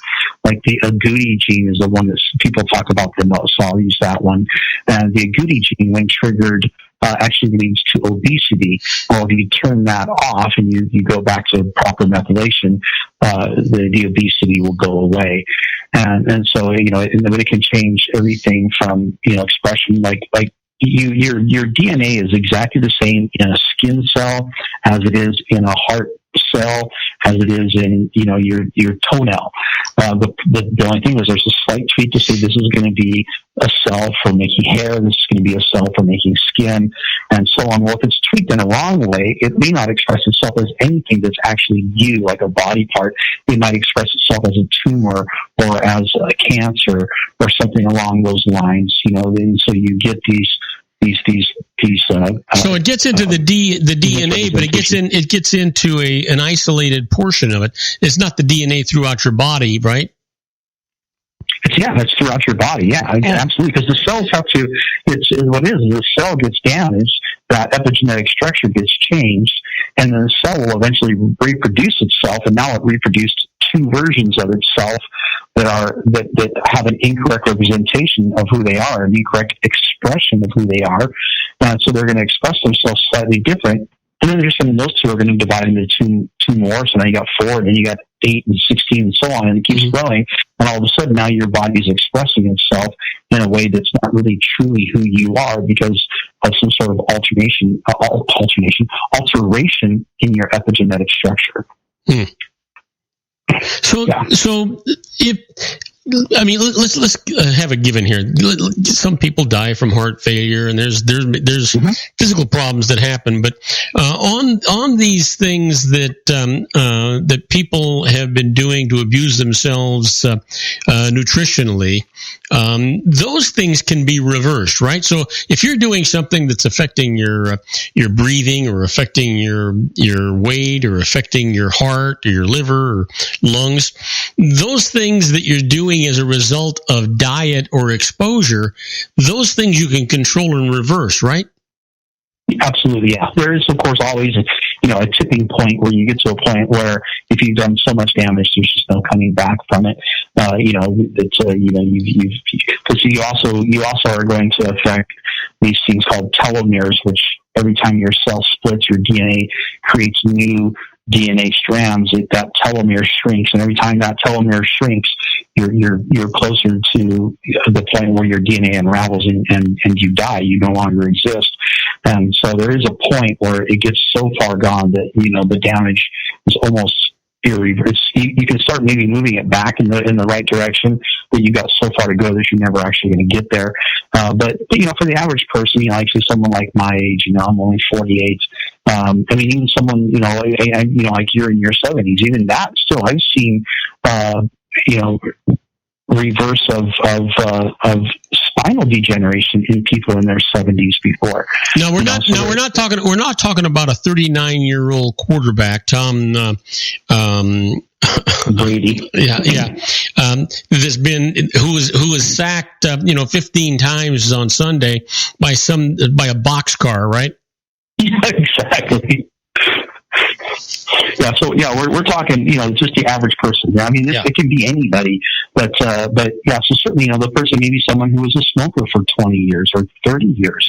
like the agouti gene is the one that people talk about the most, so I'll use that one. And the agouti gene, when triggered, actually leads to obesity. Well, if you turn that off and you go back to proper methylation, the obesity will go away. And so, it can change everything from, expression, like your DNA is exactly the same in a skin cell as it is in a heart cell, as it is in, your toenail. The only thing is there's a slight tweak to say this is going to be a cell for making hair, this is going to be a cell for making skin, and so on. Well, if it's tweaked in a wrong way, it may not express itself as anything that's actually you, like a body part. It might express itself as a tumor or as a cancer or something along those lines, and so you get these. So it gets into the DNA, but it gets into an isolated portion of it. It's not the DNA throughout your body, right? It's throughout your body. Yeah, absolutely. Because the cells have to. The cell gets damaged, that epigenetic structure gets changed, and then the cell will eventually reproduce itself. And now it reproduced two versions of itself that have an incorrect representation of who they are, an incorrect expression of who they are. So they're going to express themselves slightly different. And then those two are going to divide into two more. So now you got 4, and then you got 8 and 16 and so on, and it keeps growing. And all of a sudden now your body's expressing itself in a way that's not really truly who you are because of some sort of alteration in your epigenetic structure. So let's have a given here. Some people die from heart failure, and there's physical problems that happen. But on these things that people have been doing to abuse themselves nutritionally, those things can be reversed, right? So if you're doing something that's affecting your breathing, or affecting your weight, or affecting your heart or your liver or lungs, those things that you're doing as a result of diet or exposure, those things you can control and reverse, right? Absolutely, yeah. There is, of course, always a tipping point where you get to a point where if you've done so much damage, there's just no coming back from it. Because you also are going to affect these things called telomeres, which every time your cell splits, your DNA creates new DNA strands. That telomere shrinks, and every time that telomere shrinks, you're closer to the point where your DNA unravels and you die. You no longer exist. And so there is a point where it gets so far gone that the damage is almost irreversible. You can start maybe moving it back in the right direction, but you got so far to go that you're never actually going to get there. But for the average person, like say someone like my age, I'm only 48. Even someone like you're in your 70s, even that still I've seen reverse of spinal degeneration in people in their 70s before. No, we're not talking about a 39-year-old quarterback, Tom Brady. Yeah. Who was sacked 15 times on Sunday by a boxcar, right? Yeah, exactly. Yeah, so we're talking, just the average person. It can be anybody, but yeah, so certainly, the person may be someone who was a smoker for 20 years or 30 years.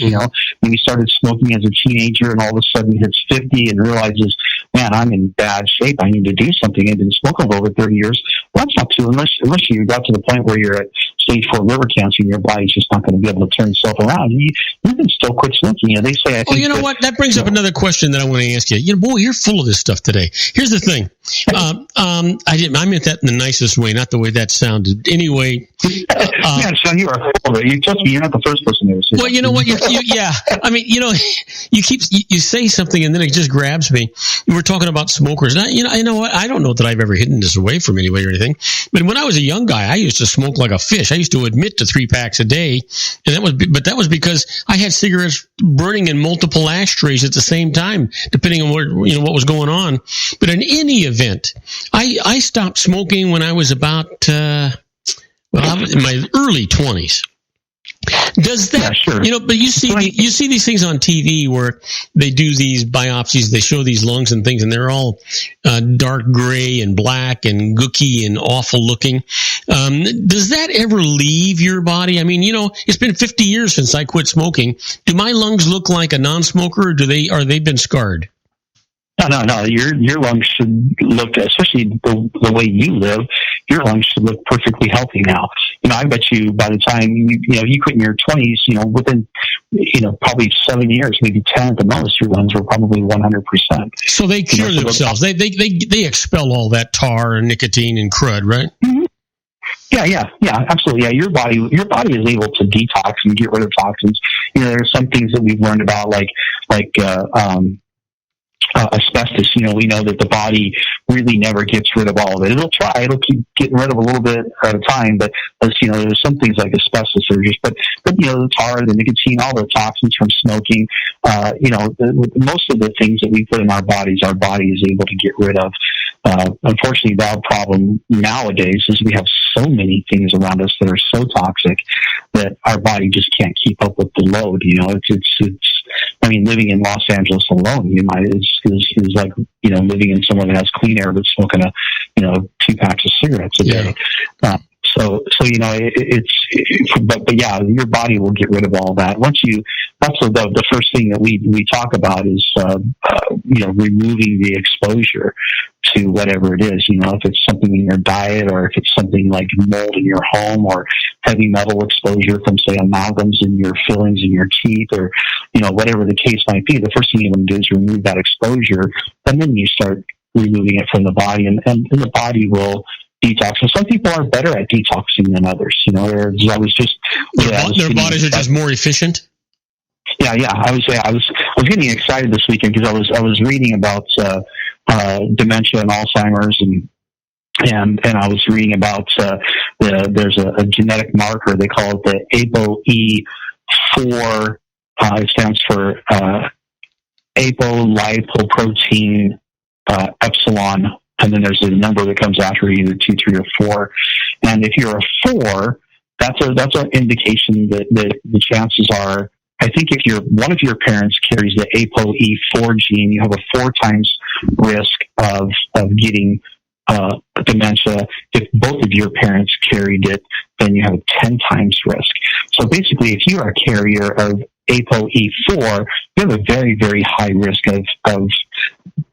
Maybe started smoking as a teenager and all of a sudden hits 50 and realizes, man, I'm in bad shape. I need to do something. I've been smoking for over 30 years. Well, that's not true unless you got to the point where you're at stage 4 liver cancer and your body's just not going to be able to turn itself around. You can still quit smoking. They say, what? That brings up another question that I want to ask you. Boy, you're full of this stuff today. Here's the thing. I meant that in the nicest way, not the way that sounded. Anyway. Son, you are full of it. You trust me, you're not the first person to ever say that. Well, you know what? You say something and then it just grabs me. We're talking about smokers. And I know what? I don't know that I've ever hidden this away from anybody or anything. But when I was a young guy, I used to smoke like a fish. I used to admit to 3 packs a day, and that was because I had cigarettes burning in multiple ashtrays at the same time, depending on what was going on. But in any event, I stopped smoking when I was about I was in my early 20s. Does that, sure. But you see these things on TV where they do these biopsies, they show these lungs and things, and they're all dark gray and black and gooky and awful looking. Does that ever leave your body? It's been 50 years since I quit smoking. Do my lungs look like a non-smoker, or are they been scarred? No. Your lungs should look, especially the way you live, your lungs should look perfectly healthy now. I bet you by the time you quit in your 20s, within probably 7 years, maybe 10 at the most, your lungs were probably 100%. So they cure themselves. They expel all that tar and nicotine and crud, right? Mm-hmm. Yeah, absolutely. Yeah, your body is able to detox and get rid of toxins. There's some things that we've learned about, like asbestos. We know that the body really never gets rid of all of it. It'll keep getting rid of a little bit at a time, but there's some things like asbestos or but the tar, the nicotine, all the toxins from smoking, most of the things that we put in our body is able to get rid of. Unfortunately, the problem nowadays is we have so many things around us that are so toxic that our body just can't keep up with the load. Living in Los Angeles alone, is like living in somewhere that has clean air but smoking 2 packs of cigarettes a day. Yeah. But your body will get rid of all that. That's the first thing that we talk about is, removing the exposure to whatever it is. If it's something in your diet, or if it's something like mold in your home, or heavy metal exposure from, say, amalgams in your fillings in your teeth, or, whatever the case might be, the first thing you want to do is remove that exposure, and then you start removing it from the body, and the body will detox. And some people are better at detoxing than others. Their bodies are just more efficient. Yeah. I was getting excited this weekend because I was reading about dementia and Alzheimer's, and I was reading about there's a genetic marker, they call it the ApoE4. It stands for apolipoprotein epsilon. And then there's a number that comes after, either 2, 3, or 4. And if you're a 4, that's an indication that the chances are, I think if one of your parents carries the ApoE4 gene, you have a 4 times risk of getting dementia. If both of your parents carried it, then you have a 10 times risk. So basically, if you are a carrier of ApoE4, you have a very, very high risk of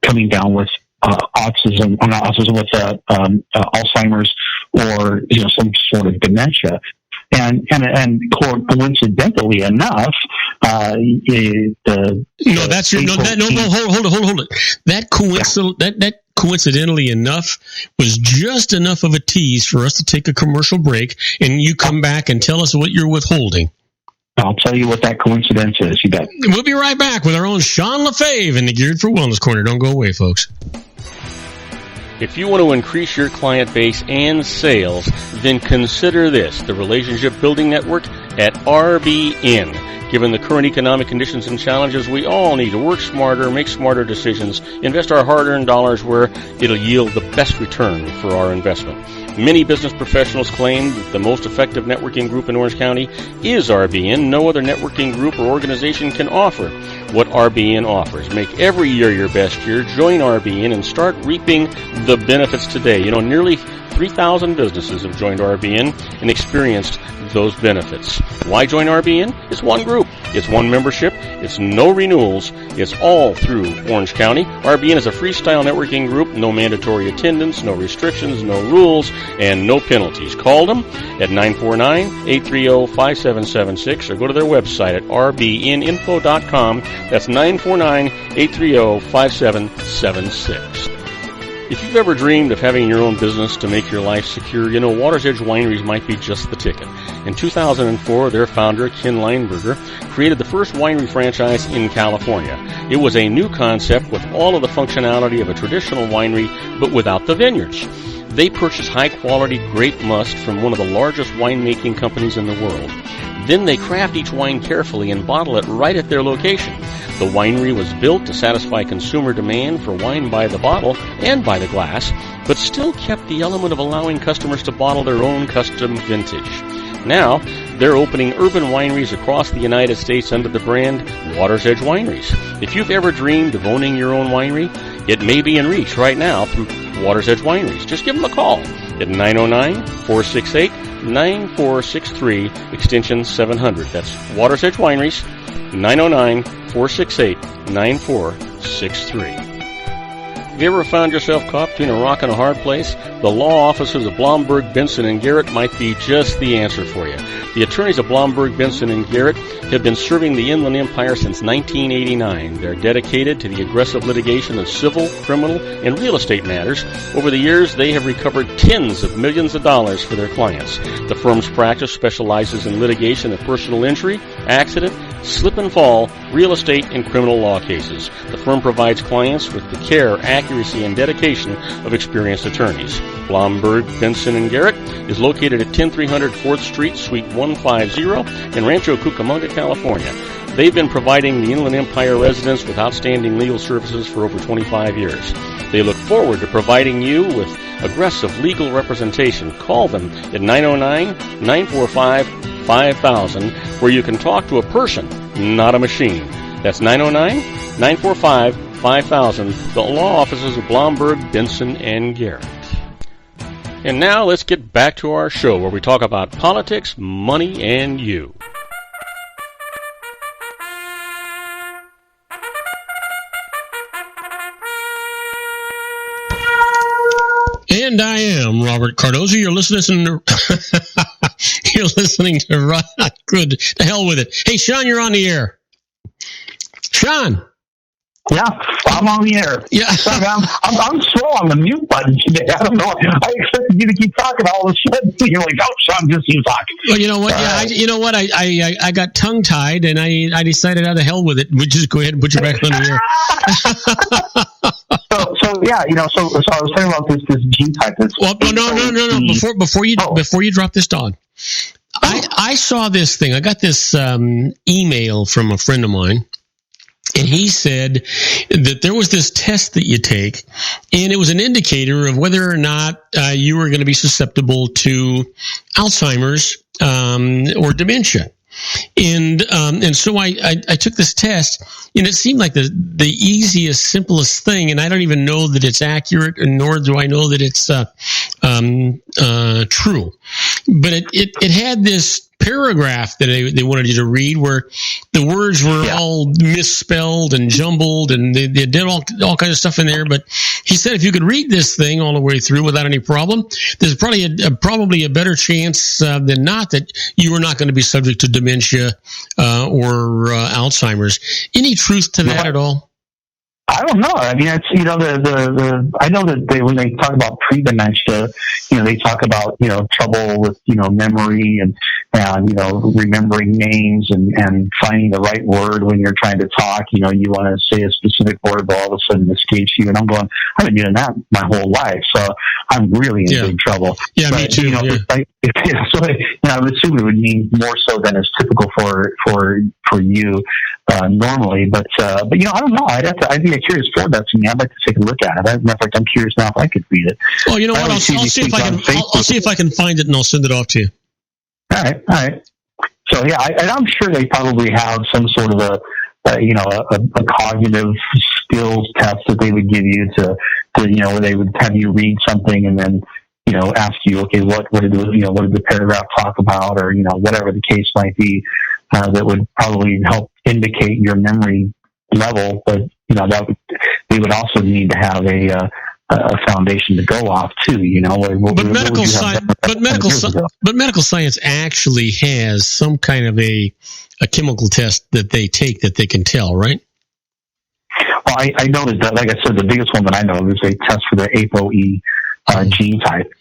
coming down with Alzheimer's, or some sort of dementia. And coincidentally enough, hold it. That coincidentally enough was just enough of a tease for us to take a commercial break, and you come back and tell us what you're withholding. I'll tell you what that coincidence is. You bet. We'll be right back with our own Sean LaFave in the Geared for Wellness Corner. Don't go away, folks. If you want to increase your client base and sales, then consider this, the Relationship Building Network at RBN. Given the current economic conditions and challenges, we all need to work smarter, make smarter decisions, invest our hard-earned dollars where it'll yield the best return for our investment. Many business professionals claim that the most effective networking group in Orange County is RBN. No other networking group or organization can offer what RBN offers. Make every year your best year. Join RBN and start reaping the benefits today. Nearly 3,000 businesses have joined RBN and experienced those benefits. Why join RBN? It's one group. It's one membership. It's no renewals. It's all through Orange County. RBN is a freestyle networking group. No mandatory attendance, no restrictions, no rules, and no penalties. Call them at 949-830-5776 or go to their website at rbninfo.com. That's 949-830-5776. If you've ever dreamed of having your own business to make your life secure, Water's Edge Wineries might be just the ticket. In 2004, their founder, Ken Lineberger, created the first winery franchise in California. It was a new concept with all of the functionality of a traditional winery, but without the vineyards. They purchased high-quality grape must from one of the largest winemaking companies in the world. Then they craft each wine carefully and bottle it right at their location. The winery was built to satisfy consumer demand for wine by the bottle and by the glass, but still kept the element of allowing customers to bottle their own custom vintage. Now, they're opening urban wineries across the United States under the brand Water's Edge Wineries. If you've ever dreamed of owning your own winery, it may be in reach right now through Water's Edge Wineries. Just give them a call at 909-468-9463, extension 700. That's Water's Edge Wineries, 909-468-9463. Have you ever found yourself caught between a rock and a hard place? The law offices of Blomberg, Benson, and Garrett might be just the answer for you. The attorneys of Blomberg, Benson, and Garrett have been serving the Inland Empire since 1989. They're dedicated to the aggressive litigation of civil, criminal, and real estate matters. Over the years, they have recovered tens of millions of dollars for their clients. The firm's practice specializes in litigation of personal injury, accident, slip and fall, real estate, and criminal law cases. The firm provides clients with the care, accuracy, and dedication of experienced attorneys. Blomberg, Benson, and Garrett is located at 10300 4th Street, Suite 150 in Rancho Cucamonga, California. They've been providing the Inland Empire residents with outstanding legal services for over 25 years. They look forward to providing you with aggressive legal representation. Call them at 909-945-5000, where you can talk to a person, not a machine. That's 909-945-5000, the law offices of Blomberg, Benson, and Garrett. And now let's get back to our show where we talk about politics, money, and you. And I am Robert Cardoza. You're listening to good. The hell with it. Hey, Sean, you're on the air. Sean. Yeah, I'm on the air. Yeah, I'm slow on the mute button today. I don't know. I expected you to keep talking. All of a sudden, you're like, "Oh, Sean, just you talk." Well, you know what? I got tongue tied, and I decided, out of hell with it. We just go ahead and put you back on the air. So yeah, so I was talking about this G type. Well, no. Before you drop this on, I saw this thing. I got this email from a friend of mine. And he said that there was this test that you take, and it was an indicator of whether or not you were going to be susceptible to Alzheimer's or dementia. And so I took this test, and it seemed like the easiest, simplest thing. And I don't even know that it's accurate, nor do I know that it's true. But it had this paragraph that they wanted you to read where the words were all misspelled and jumbled, and they did all kinds of stuff in there. But he said if you could read this thing all the way through without any problem, there's probably a better chance than not that you are not going to be subject to dementia or Alzheimer's. Any truth to that at all? I don't know. I mean, it's I know that when they talk about pre-dementia, they talk about trouble with memory and remembering names and finding the right word when you're trying to talk. You want to say a specific word, but all of a sudden it escapes you. And I'm going, I've been doing that my whole life, so I'm really in big trouble. Yeah, but, me too. So I would assume it would mean more so than is typical for you normally. But I don't know. I'd be curious for that to me. I'd like to take a look at it. As a matter of fact, I'm curious now if I could read it. Well, you know what? I'll see if I can find it, and I'll send it off to you. All right. So yeah, I'm sure they probably have some sort of a cognitive skills test that they would give you to where they would have you read something and then ask you, okay, what did the paragraph talk about, or whatever the case might be, that would probably help indicate your memory level. But they would also need to have a foundation to go off too, But medical science actually has some kind of a chemical test that they take that they can tell, right? Well, I know that, like I said, the biggest one that I know is they test for the ApoE gene type.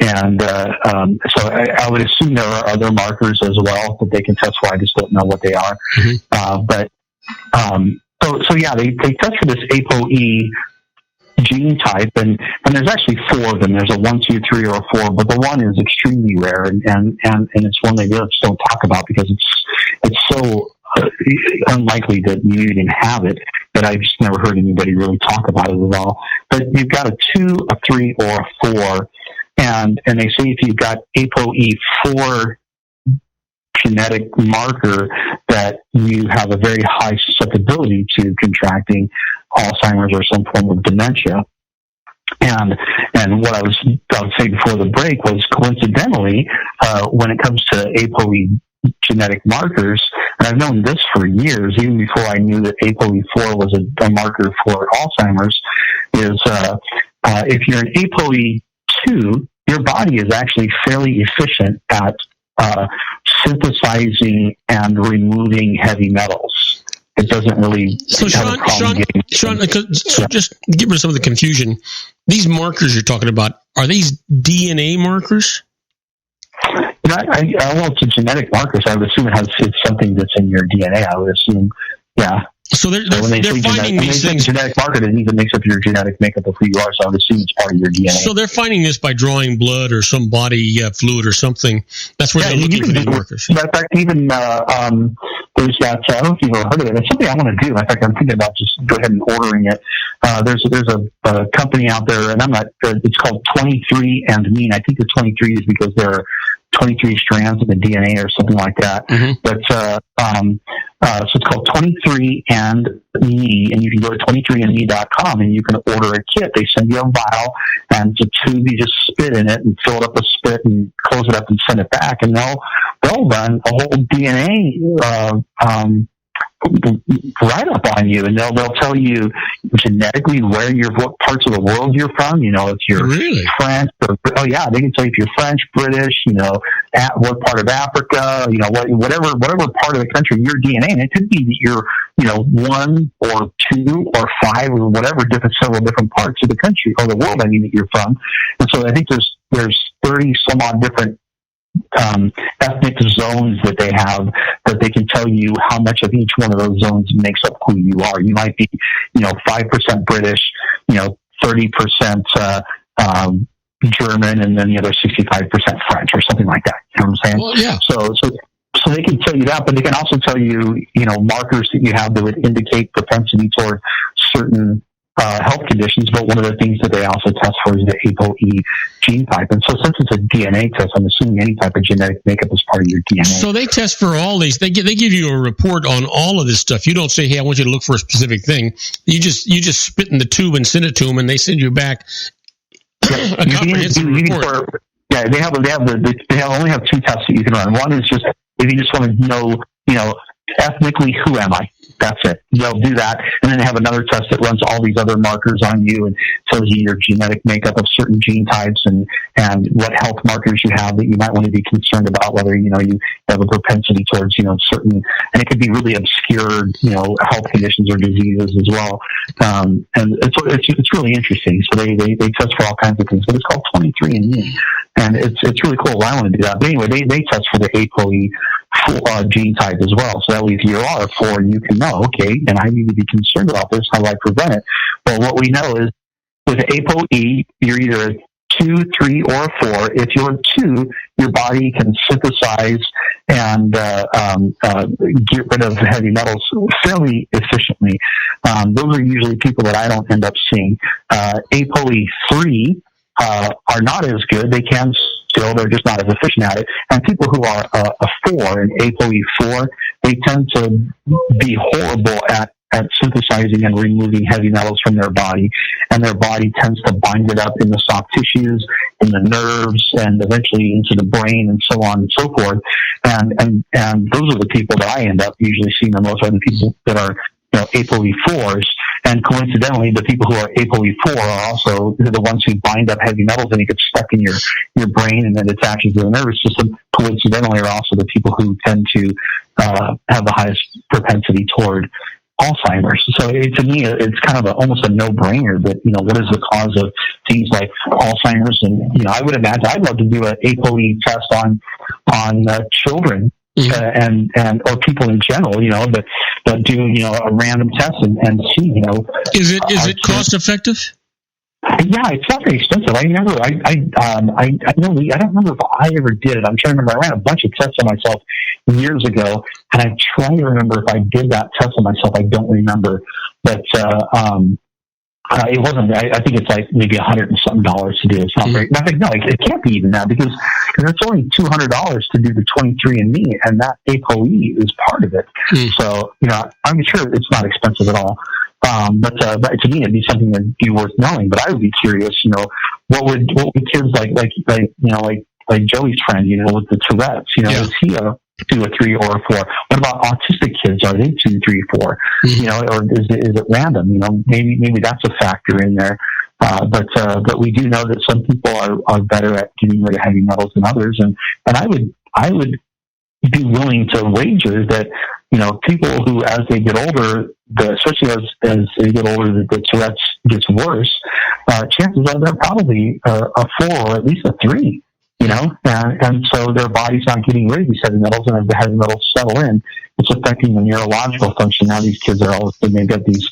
And so I would assume there are other markers as well that they can test for. I just don't know what they are. Mm-hmm. So they test for this ApoE gene type, and there's actually 4 of them. There's a 1, 2, 3, or a 4, but the one is extremely rare, and it's one they just don't talk about because it's so unlikely that you even have it that I've just never heard anybody really talk about it at all. But you've got a 2, a 3, or a 4, and they say if you've got ApoE4 genetic marker that you have a very high susceptibility to contracting Alzheimer's or some form of dementia. And what I was saying before the break was, coincidentally, when it comes to ApoE genetic markers, and I've known this for years, even before I knew that ApoE4 was a marker for Alzheimer's, is if you're an ApoE2, your body is actually fairly efficient at synthesizing and removing heavy metals. It doesn't really have a problem Sean, just get rid of some of the confusion. These markers you're talking about, are these DNA markers? Well, it's a genetic marker, so I would assume it's something that's in your DNA. I would assume, yeah. So they're finding these things. Genetic marker, it even makes up your genetic makeup of who you are. So I would assume it's part of your DNA. So they're finding this by drawing blood or some body fluid or something. That's where they're looking for these markers. In fact, even there's that. I don't know if you've ever heard of it. It's something I want to do. In fact, I'm thinking about just go ahead and ordering it. There's a company out there, and I'm not. It's called 23andMe. And I think the 23 is because there are 23 strands of the DNA or something like that. Mm-hmm. But so it's called 23andMe, and you can go to 23andMe.com and you can order a kit. They send you a vial and it's a tube. You just spit in it and fill it up with spit and close it up and send it back, and they'll run a whole DNA right up on you, and they'll tell you genetically what parts of the world you're from. If you're really French, they can tell you if you're French, British, at what part of Africa, whatever part of the country, your DNA, and it could be that you're, 1 or 2 or 5 or whatever several different parts of the country or the world, that you're from. And so I think there's 30 some odd different ethnic zones that they have, that they can tell you how much of each one of those zones makes up who you are. You might be, 5% British, 30% German, and then the other 65% French or something like that. You know what I'm saying? Well, yeah. So they can tell you that, but they can also tell you, markers that you have that would indicate propensity toward certain health conditions, but one of the things that they also test for is the ApoE gene type. And so since it's a DNA test, I'm assuming any type of genetic makeup is part of your DNA. So they test for all these. They give you a report on all of this stuff. You don't say, hey, I want you to look for a specific thing. You just spit in the tube and send it to them, and they send you back a comprehensive report. They only have 2 tests that you can run. One is just if you just want to know, ethnically, who am I? That's it. They'll do that. And then they have another test that runs all these other markers on you and tells you your genetic makeup of certain gene types and what health markers you have that you might want to be concerned about, whether, you have a propensity towards, certain, and it could be really obscure, health conditions or diseases as well. And it's really interesting. So they test for all kinds of things, but it's called 23andMe. And it's really cool. I want to do that. But anyway, they test for the ApoE gene type as well. So that way, if you are a 4, you can know, okay, and I need to be concerned about this. How do I prevent it? Well, what we know is with ApoE, you're either a 2, 3, or a 4. If you're a 2, your body can synthesize and get rid of heavy metals fairly efficiently. Those are usually people that I don't end up seeing. ApoE3 are not as good. They can still, they're just not as efficient at it. And people who are a 4, an ApoE4, they tend to be horrible at synthesizing and removing heavy metals from their body, and their body tends to bind it up in the soft tissues, in the nerves, and eventually into the brain, and so on and so forth. And those are the people that I end up usually seeing the most, are the people that are ApoE4s. And coincidentally, the people who are ApoE4 are also the ones who bind up heavy metals, and it gets stuck in your brain and then attaches to the nervous system. Coincidentally, are also the people who tend to have the highest propensity toward Alzheimer's. So to me, it's kind of almost a no-brainer that, what is the cause of things like Alzheimer's? And, I would imagine I'd love to do an ApoE test on children. Mm-hmm. And or people in general, that do a random test and see, Is it cost effective? Yeah, it's not very expensive. I remember I don't remember if I ever did it. I'm trying to remember. I ran a bunch of tests on myself years ago, and I'm trying to remember if I did that test on myself. I don't remember, but it wasn't. I think it's like maybe $100 and something to do. It's not very. I think no, it can't be even that because it's only $200 to do the 23andMe, and that ApoE is part of it. So I'm sure it's not expensive at all. But to me, it'd be something that'd be worth knowing. But I would be curious. What would kids like Joey's friend, with the Tourette's? Is he a 2 or 3 or 4. What about autistic kids? Are they 2, 3, 4? You know, or is it random? You know, maybe that's a factor in there. But we do know that some people are better at getting rid of heavy metals than others, and I would be willing to wager that, you know, people who, as they get older, especially as they get older, the Tourette's gets worse. Chances are they're probably a 4 or at least a 3. You know, and so their body's not getting rid of these heavy metals, and as the heavy metals settle in, it's affecting the neurological function. Now these kids are all of a sudden, they've got these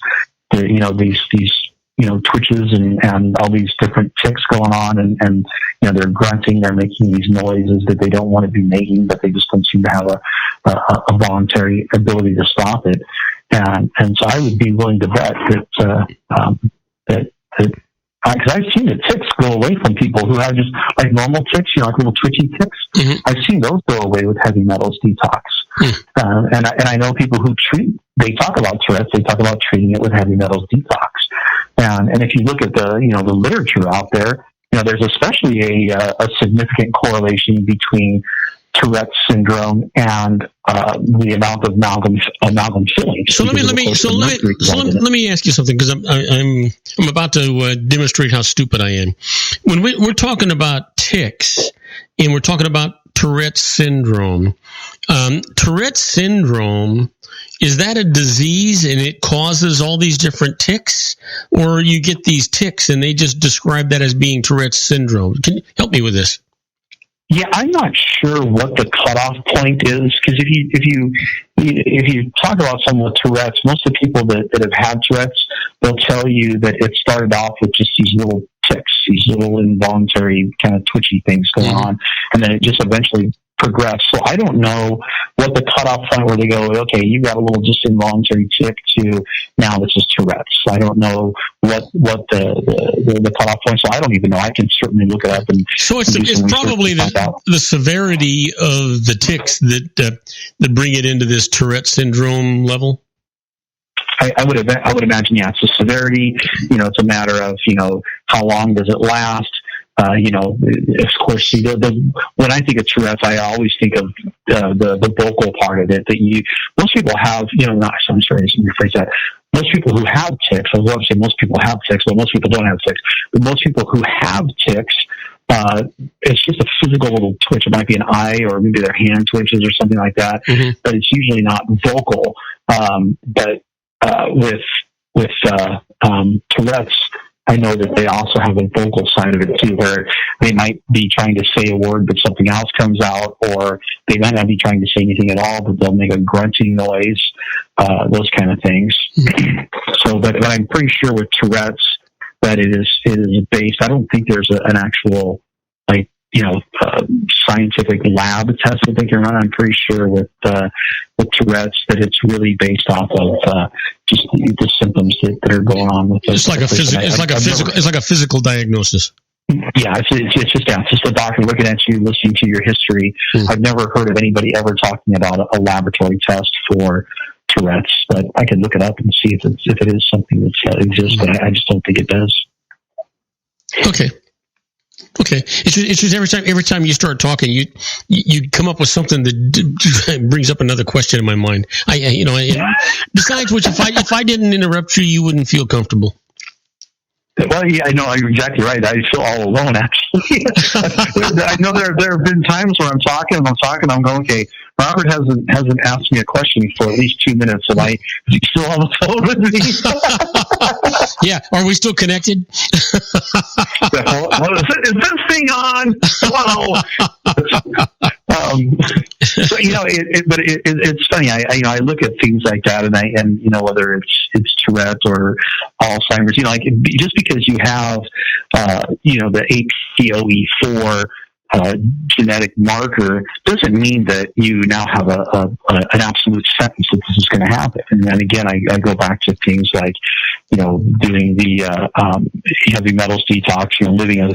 twitches and all these different tics going on, and you know, they're grunting, they're making these noises that they don't want to be making, but they just don't seem to have a voluntary ability to stop it. And so I would be willing to bet that because I've seen the tics go away from people who have just like normal tics, you know, like little twitchy tics. Mm-hmm. I've seen those go away with heavy metals detox. Mm-hmm. And I know people who they talk about Tourette's, they talk about treating it with heavy metals detox. And if you look at the literature out there, you know, there's especially a significant correlation between Tourette's syndrome and the amount of amalgam filling. So let me ask you something, because I'm about to demonstrate how stupid I am. When we're talking about tics and we're talking about Tourette's syndrome, Tourette's syndrome, is that a disease and it causes all these different tics, or you get these tics and they just describe that as being Tourette's syndrome? Can you help me with this? Yeah, I'm not sure what the cutoff point is, because if you talk about someone with Tourette's, most of the people that have had Tourette's, they'll tell you that it started off with just these little tics, these little involuntary kind of twitchy things going on, and then it just eventually progressed. So I don't know what the cutoff point where they go, okay, you got a little just involuntary tic to now this is Tourette's. I don't know what the cutoff point. So I don't even know. I can certainly look it up and. So it's probably the severity of the tics that bring it into this Tourette syndrome level. I would imagine, yeah, it's the severity. You know, it's a matter of, you know, how long does it last. You know, of course, when I think of Tourette's, I always think of the vocal part of it. Most people have, you know, I'm sorry, let me rephrase that. Most people who have tics, I was going to say most people have tics, but most people don't have tics. But most people who have tics, it's just a physical little twitch. It might be an eye, or maybe their hand twitches or something like that. Mm-hmm. But it's usually not vocal. But with Tourette's, I know that they also have a vocal side of it too, where they might be trying to say a word, but something else comes out, or they might not be trying to say anything at all, but they'll make a grunting noise, those kind of things. So, but I'm pretty sure with Tourette's that it is based. I don't think there's an actual, like, you know, scientific lab test that they can run. I'm pretty sure with Tourette's that it's really based off of just the symptoms that are going on with it. It's like a physical diagnosis. Yeah, it's just a doctor looking at you, listening to your history. I've never heard of anybody ever talking about a laboratory test for Tourette's, but I can look it up and see if it is something that exists, but I just don't think it does. Okay. It's just every time you start talking, you come up with something that brings up another question in my mind. Besides which, if I didn't interrupt you, you wouldn't feel comfortable. Well, yeah, I know, you're exactly right. I feel all alone, actually. I know there have been times where I'm talking, I'm going, okay, Robert hasn't asked me a question for at least 2 minutes. Is he still on the phone with me? Yeah. Are we still connected? Is this thing on? Hello. So, you know, it's funny. I look at things like that, and you know, whether it's Tourette's or Alzheimer's, you know, like just because you have you know, the APOE4 genetic marker doesn't mean that you now have an absolute sentence that this is going to happen. And then again, I go back to things like, you know, doing the heavy metals detox, you know, living a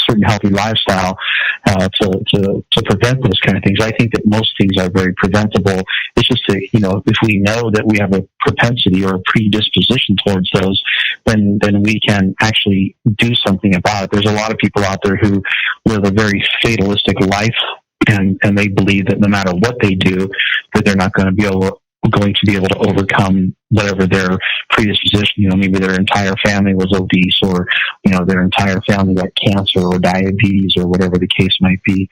certain healthy lifestyle to prevent those kind of things. I think that most things are very preventable. It's just that, you know, if we know that we have a propensity or a predisposition towards those, then we can actually do something about it. There's a lot of people out there who live a very fatalistic life, and they believe that no matter what they do, that they're not going to be able to overcome whatever their predisposition. Maybe their entire family was obese, or their entire family got cancer or diabetes or whatever the case might be.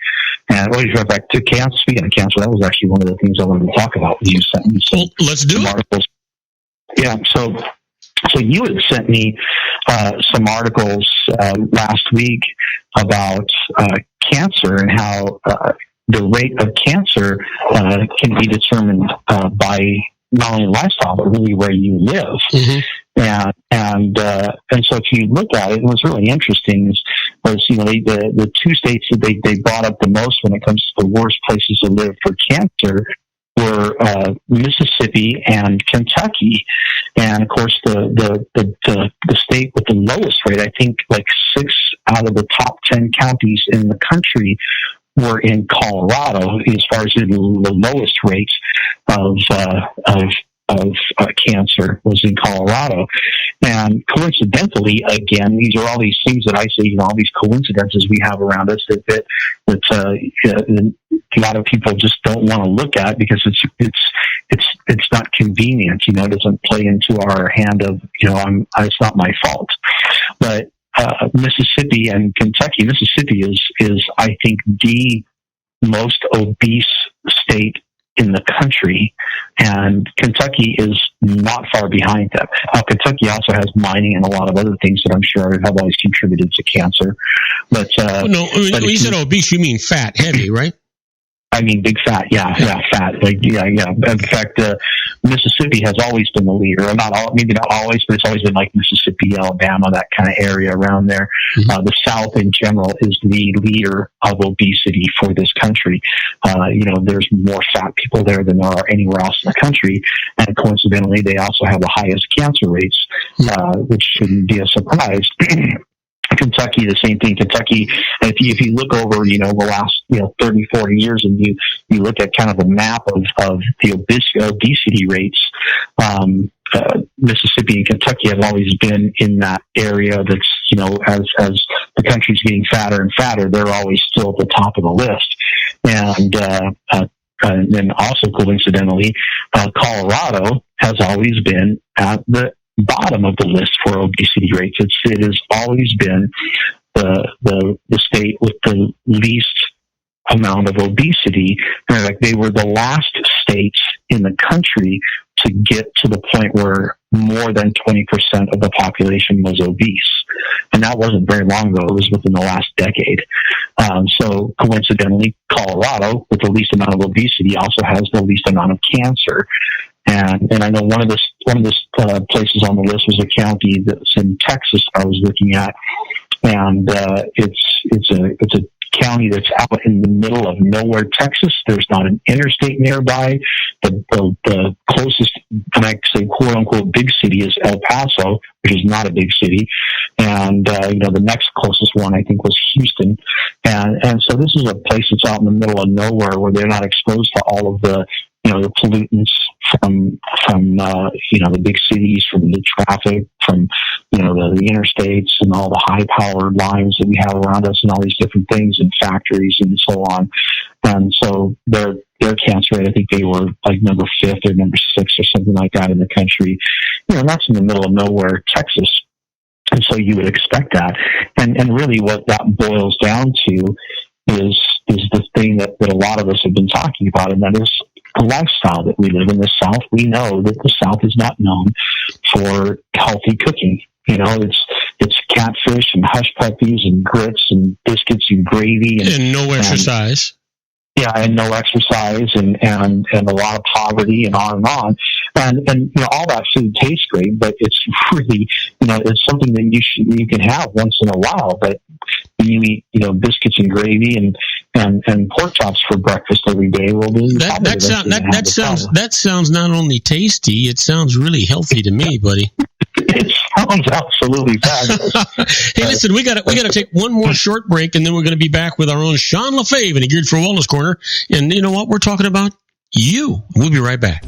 And you go back to cancer. Speaking of cancer, that was actually one of the things I wanted to talk about. You sent me let's do it. Articles. Yeah. So you had sent me some articles last week about cancer and how the rate of cancer can be determined by not only lifestyle, but really where you live. Mm-hmm. And so if you look at it, what's really interesting was the two states that they brought up the most when it comes to the worst places to live for cancer were Mississippi and Kentucky. And of course, the state with the lowest rate, I think like 6 out of the top 10 counties in the country were in Colorado as far as the lowest rates of cancer was in Colorado. And coincidentally, again, these are all these things that I say, all these coincidences we have around us that a lot of people just don't want to look at because it's not convenient. It doesn't play into our hand of, it's not my fault. But Mississippi and Kentucky. Mississippi is I think the most obese state in the country, and Kentucky is not far behind them. Kentucky also has mining and a lot of other things that I'm sure have always contributed to cancer. But when you said obese, you mean fat, heavy, right? I mean, big fat, yeah, fat. In fact, Mississippi has always been the leader. Maybe not always, but it's always been like Mississippi, Alabama, that kind of area around there. Mm-hmm. The South in general is the leader of obesity for this country. There's more fat people there than there are anywhere else in the country. And coincidentally, they also have the highest cancer rates, which shouldn't be a surprise. Kentucky, the same thing. Kentucky, if you look over, the last 30, 40 years, and you look at kind of a map of the obesity rates, Mississippi and Kentucky have always been in that area that's, as the country's getting fatter and fatter, they're always still at the top of the list. And then also coincidentally, Colorado has always been at the bottom of the list for obesity rates. It has always been the state with the least amount of obesity. In fact, they were the last states in the country to get to the point where more than 20% of the population was obese. And that wasn't very long ago. It was within the last decade. So coincidentally, Colorado, with the least amount of obesity, also has the least amount of cancer. And I know one of the places on the list was a county that's in Texas I was looking at, and it's a county that's out in the middle of nowhere, Texas. There's not an interstate nearby. The closest, and I say quote unquote big city is El Paso, which is not a big city, and the next closest one I think was Houston, and so this is a place that's out in the middle of nowhere where they're not exposed to all of the the pollutants from the big cities, from the traffic, from the interstates and all the high powered lines that we have around us and all these different things and factories and so on. And so their cancer rate, I think they were like number 5th or number 6th or something like that in the country. And that's in the middle of nowhere, Texas. And so you would expect that. And really what that boils down to is the thing that a lot of us have been talking about, and that is the lifestyle that we live in the South. We know that the South is not known for healthy cooking. It's catfish and hush puppies and grits and biscuits and gravy and no exercise. And no exercise and a lot of poverty and on and on. And all that food tastes great, but it's really, it's something that you can have once in a while. But you eat, biscuits and gravy and pork chops for breakfast every day. Well, that sounds not only tasty, it sounds really healthy to me, buddy. It sounds absolutely fabulous. Hey, listen, we got to take one more short break, and then we're going to be back with our own Sean LaFave in a Geared for Wellness Corner. And you know what? We're talking about you. We'll be right back.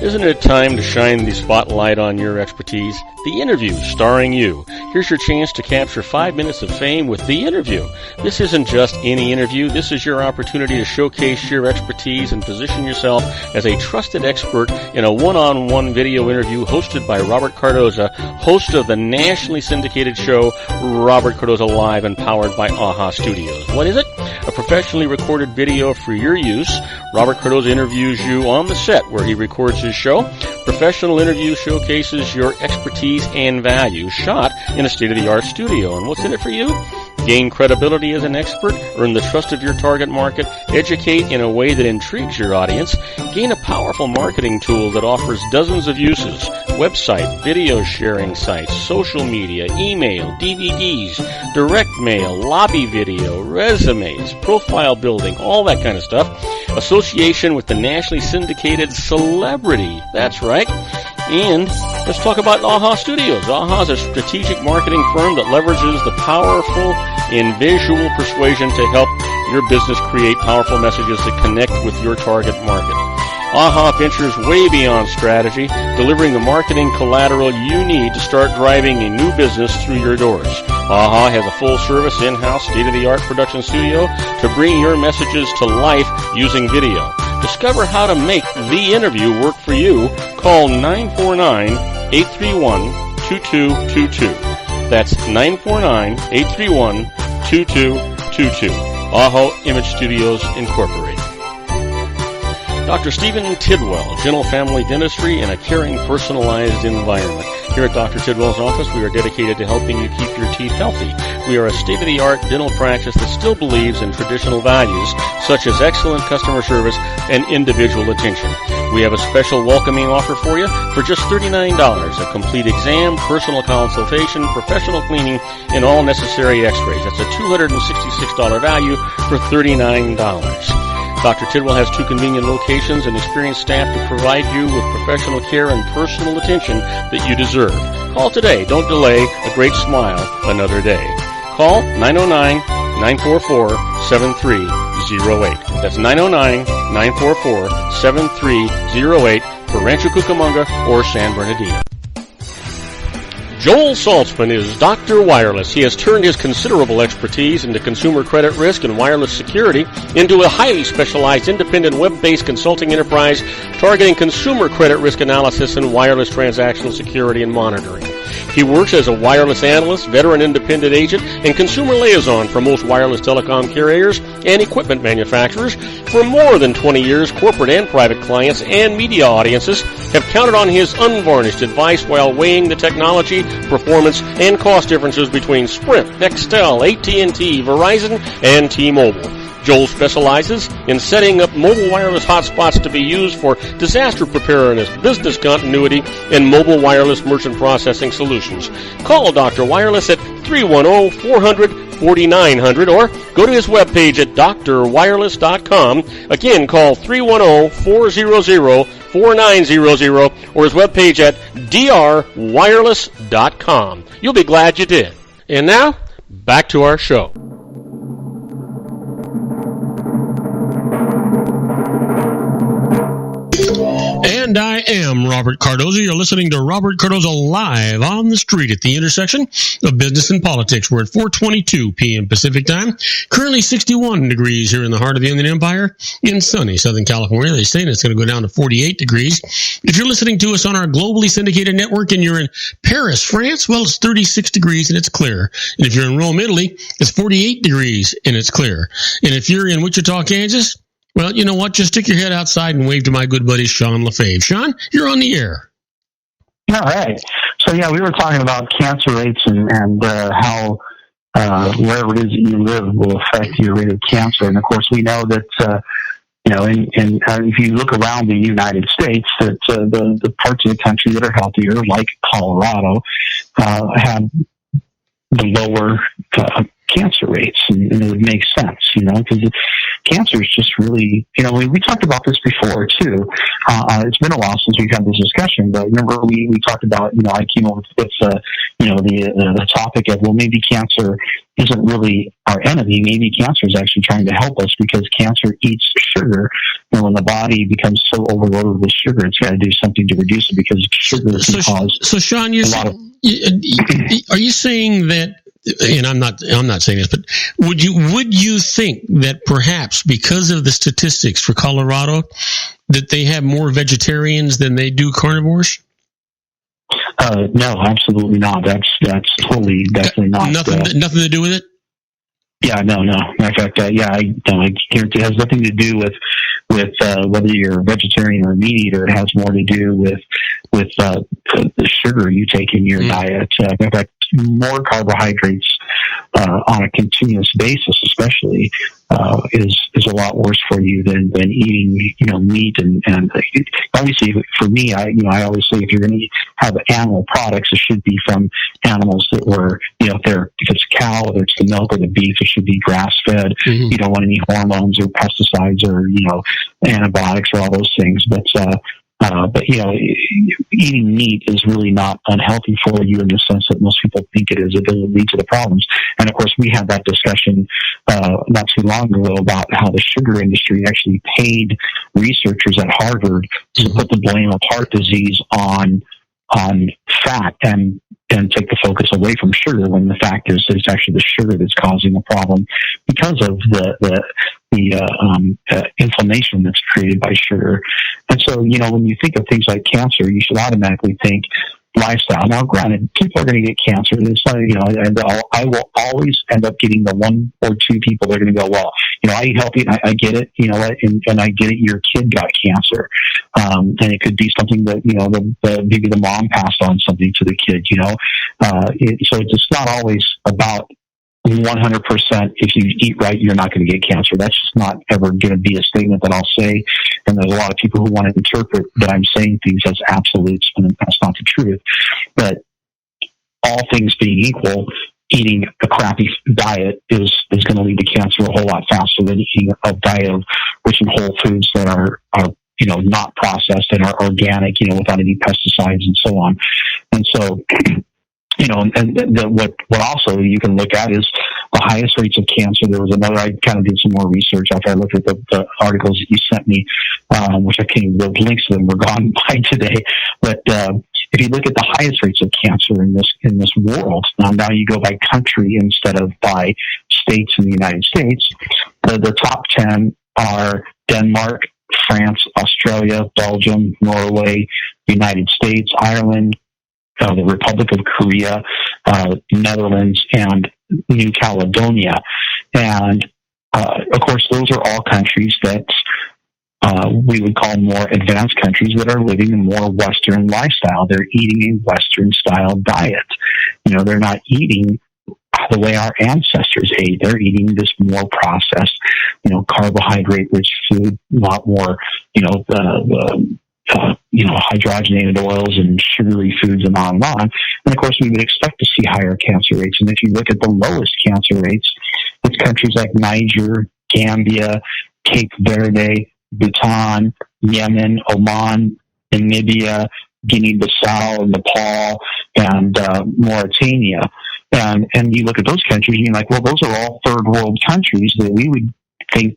Isn't it time to shine the spotlight on your expertise? The Interview, starring you. Here's your chance to capture 5 minutes of fame with The Interview. This isn't just any interview. This is your opportunity to showcase your expertise and position yourself as a trusted expert in a one-on-one video interview hosted by Robert Cardoza, host of the nationally syndicated show Robert Cardoza Live and powered by AHA Studios. What is it? A professionally recorded video for your use. Robert Cardoza interviews you on the set where he records his show. Professional interview showcases your expertise and value, shot in a state-of-the-art studio. And what's in it for you? Gain credibility as an expert, earn the trust of your target market, educate in a way that intrigues your audience, gain a powerful marketing tool that offers dozens of uses, website, video sharing sites, social media, email, DVDs, direct mail, lobby video, resumes, profile building, all that kind of stuff. Association with the nationally syndicated celebrity. That's right. And let's talk about AHA Studios. AHA is a strategic marketing firm that leverages the powerful and visual persuasion to help your business create powerful messages that connect with your target market. AHA ventures way beyond strategy, delivering the marketing collateral you need to start driving a new business through your doors. AHA has a full-service, in-house, state-of-the-art production studio to bring your messages to life using video. Discover how to make The Interview work for you. Call 949-831-2222. That's 949-831-2222. AHA Image Studios Incorporated. Dr. Stephen Tidwell, Gentle Family Dentistry in a caring, personalized environment. Here at Dr. Tidwell's office, we are dedicated to helping you keep your teeth healthy. We are a state-of-the-art dental practice that still believes in traditional values, such as excellent customer service and individual attention. We have a special welcoming offer for you for just $39, a complete exam, personal consultation, professional cleaning, and all necessary x-rays. That's a $266 value for $39. Dr. Tidwell has 2 convenient locations and experienced staff to provide you with professional care and personal attention that you deserve. Call today. Don't delay. A great smile another day. Call 909-944-7308. That's 909-944-7308 for Rancho Cucamonga or San Bernardino. Joel Saltzman is Dr. Wireless. He has turned his considerable expertise into consumer credit risk and wireless security into a highly specialized independent web-based consulting enterprise targeting consumer credit risk analysis and wireless transactional security and monitoring. He works as a wireless analyst, veteran independent agent, and consumer liaison for most wireless telecom carriers and equipment manufacturers. For more than 20 years, corporate and private clients and media audiences have counted on his unvarnished advice while weighing the technology, performance, and cost differences between Sprint, Nextel, AT&T, Verizon, and T-Mobile. Joel specializes in setting up mobile wireless hotspots to be used for disaster preparedness, business continuity, and mobile wireless merchant processing solutions. Call Dr. Wireless at 310-400-4900 or go to his webpage at drwireless.com. Again, call 310-400-4900 or his webpage at drwireless.com. You'll be glad you did. And now, back to our show. And I am Robert Cardoza. You're listening to Robert Cardoza Live on the street at the intersection of business and politics. We're at 4:22 p.m. Pacific time. Currently 61 degrees here in the heart of the Inland Empire in sunny Southern California. They say it's going to go down to 48 degrees. If you're listening to us on our globally syndicated network and you're in Paris, France, well, it's 36 degrees and it's clear. And if you're in Rome, Italy, it's 48 degrees and it's clear. And if you're in Wichita, Kansas, well, you know what? Just stick your head outside and wave to my good buddy, Sean LaFave. Sean, you're on the air. All right. So, yeah, we were talking about cancer rates and how wherever it is that you live will affect your rate of cancer. And, of course, we know that, if you look around the United States, that the parts of the country that are healthier, like Colorado, have the lower cancer rates. And it would make sense, because cancer is just really, we talked about this before too. It's been a while since we've had this discussion, but remember we talked about, I came up with the topic of, well, maybe cancer isn't really our enemy. Maybe cancer is actually trying to help us, because cancer eats sugar, and when the body becomes so overloaded with sugar, it's got to do something to reduce it, because sugar can cause. So, Sean, are you saying that? And I'm not saying this, but would you think that perhaps because of the statistics for Colorado, that they have more vegetarians than they do carnivores? No, absolutely not. That's totally, definitely not. Nothing to do with it? Yeah, no. Matter of fact, I guarantee it has nothing to do with whether you're a vegetarian or a meat eater. It has more to do with the sugar you take in your diet. In fact, more carbohydrates on a continuous basis, especially, is a lot worse for you than eating, meat. And obviously, for me, I always say, if you're going to have animal products, it should be from animals that were, if it's cow, whether it's the milk or the beef, it should be grass fed. You don't want any hormones or pesticides or antibiotics or all those things. But eating meat is really not unhealthy for you in the sense that most people think it is. It doesn't lead to the problems. And of course, we had that discussion not too long ago about how the sugar industry actually paid researchers at Harvard to put the blame of heart disease on fat and take the focus away from sugar, when the fact is that it's actually the sugar that's causing the problem, because of the inflammation that's created by sugar. And so, when you think of things like cancer, you should automatically think lifestyle. Now, granted, people are going to get cancer. It's not, and I will always end up getting the one or two people that are going to go, well, I eat healthy, and I get it, and I get it. Your kid got cancer, and it could be something that maybe the mom passed on something to the kid. So it's not always about 100%. If you eat right, you're not going to get cancer. That's just not ever going to be a statement that I'll say. And there's a lot of people who want to interpret that I'm saying things as absolutes, and that's not the truth. But all things being equal, eating a crappy diet is going to lead to cancer a whole lot faster than eating a diet of rich in whole foods that are not processed and are organic, without any pesticides and so on. And so, what also you can look at is the highest rates of cancer. There was another, I kind of did some more research after I looked at the articles that you sent me, which I can't even, the links to them were gone by today. But if you look at the highest rates of cancer in this world, now you go by country instead of by states in the United States, the top 10 are Denmark, France, Australia, Belgium, Norway, United States, Ireland, the Republic of Korea, Netherlands, and New Caledonia. And, of course, those are all countries that we would call more advanced countries that are living a more Western lifestyle. They're eating a Western-style diet. They're not eating the way our ancestors ate. They're eating this more processed, carbohydrate-rich food, a lot more, hydrogenated oils and sugary foods and on and on. And of course, we would expect to see higher cancer rates. And if you look at the lowest cancer rates, it's countries like Niger, Gambia, Cape Verde, Bhutan, Yemen, Oman, Namibia, Guinea-Bissau, Nepal, and Mauritania. And you look at those countries and you're like, well, those are all third world countries that we would think,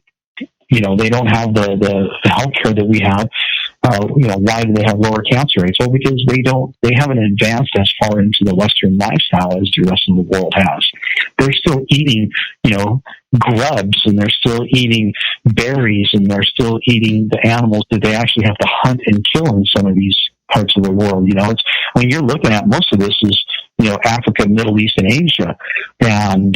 they don't have the health care that we have. Why do they have lower cancer rates? Well, because they haven't advanced as far into the Western lifestyle as the rest of the world has. They're still eating, grubs, and they're still eating berries, and they're still eating the animals that they actually have to hunt and kill in some of these parts of the world. You're looking at most of this is, Africa, Middle East, and Asia. And,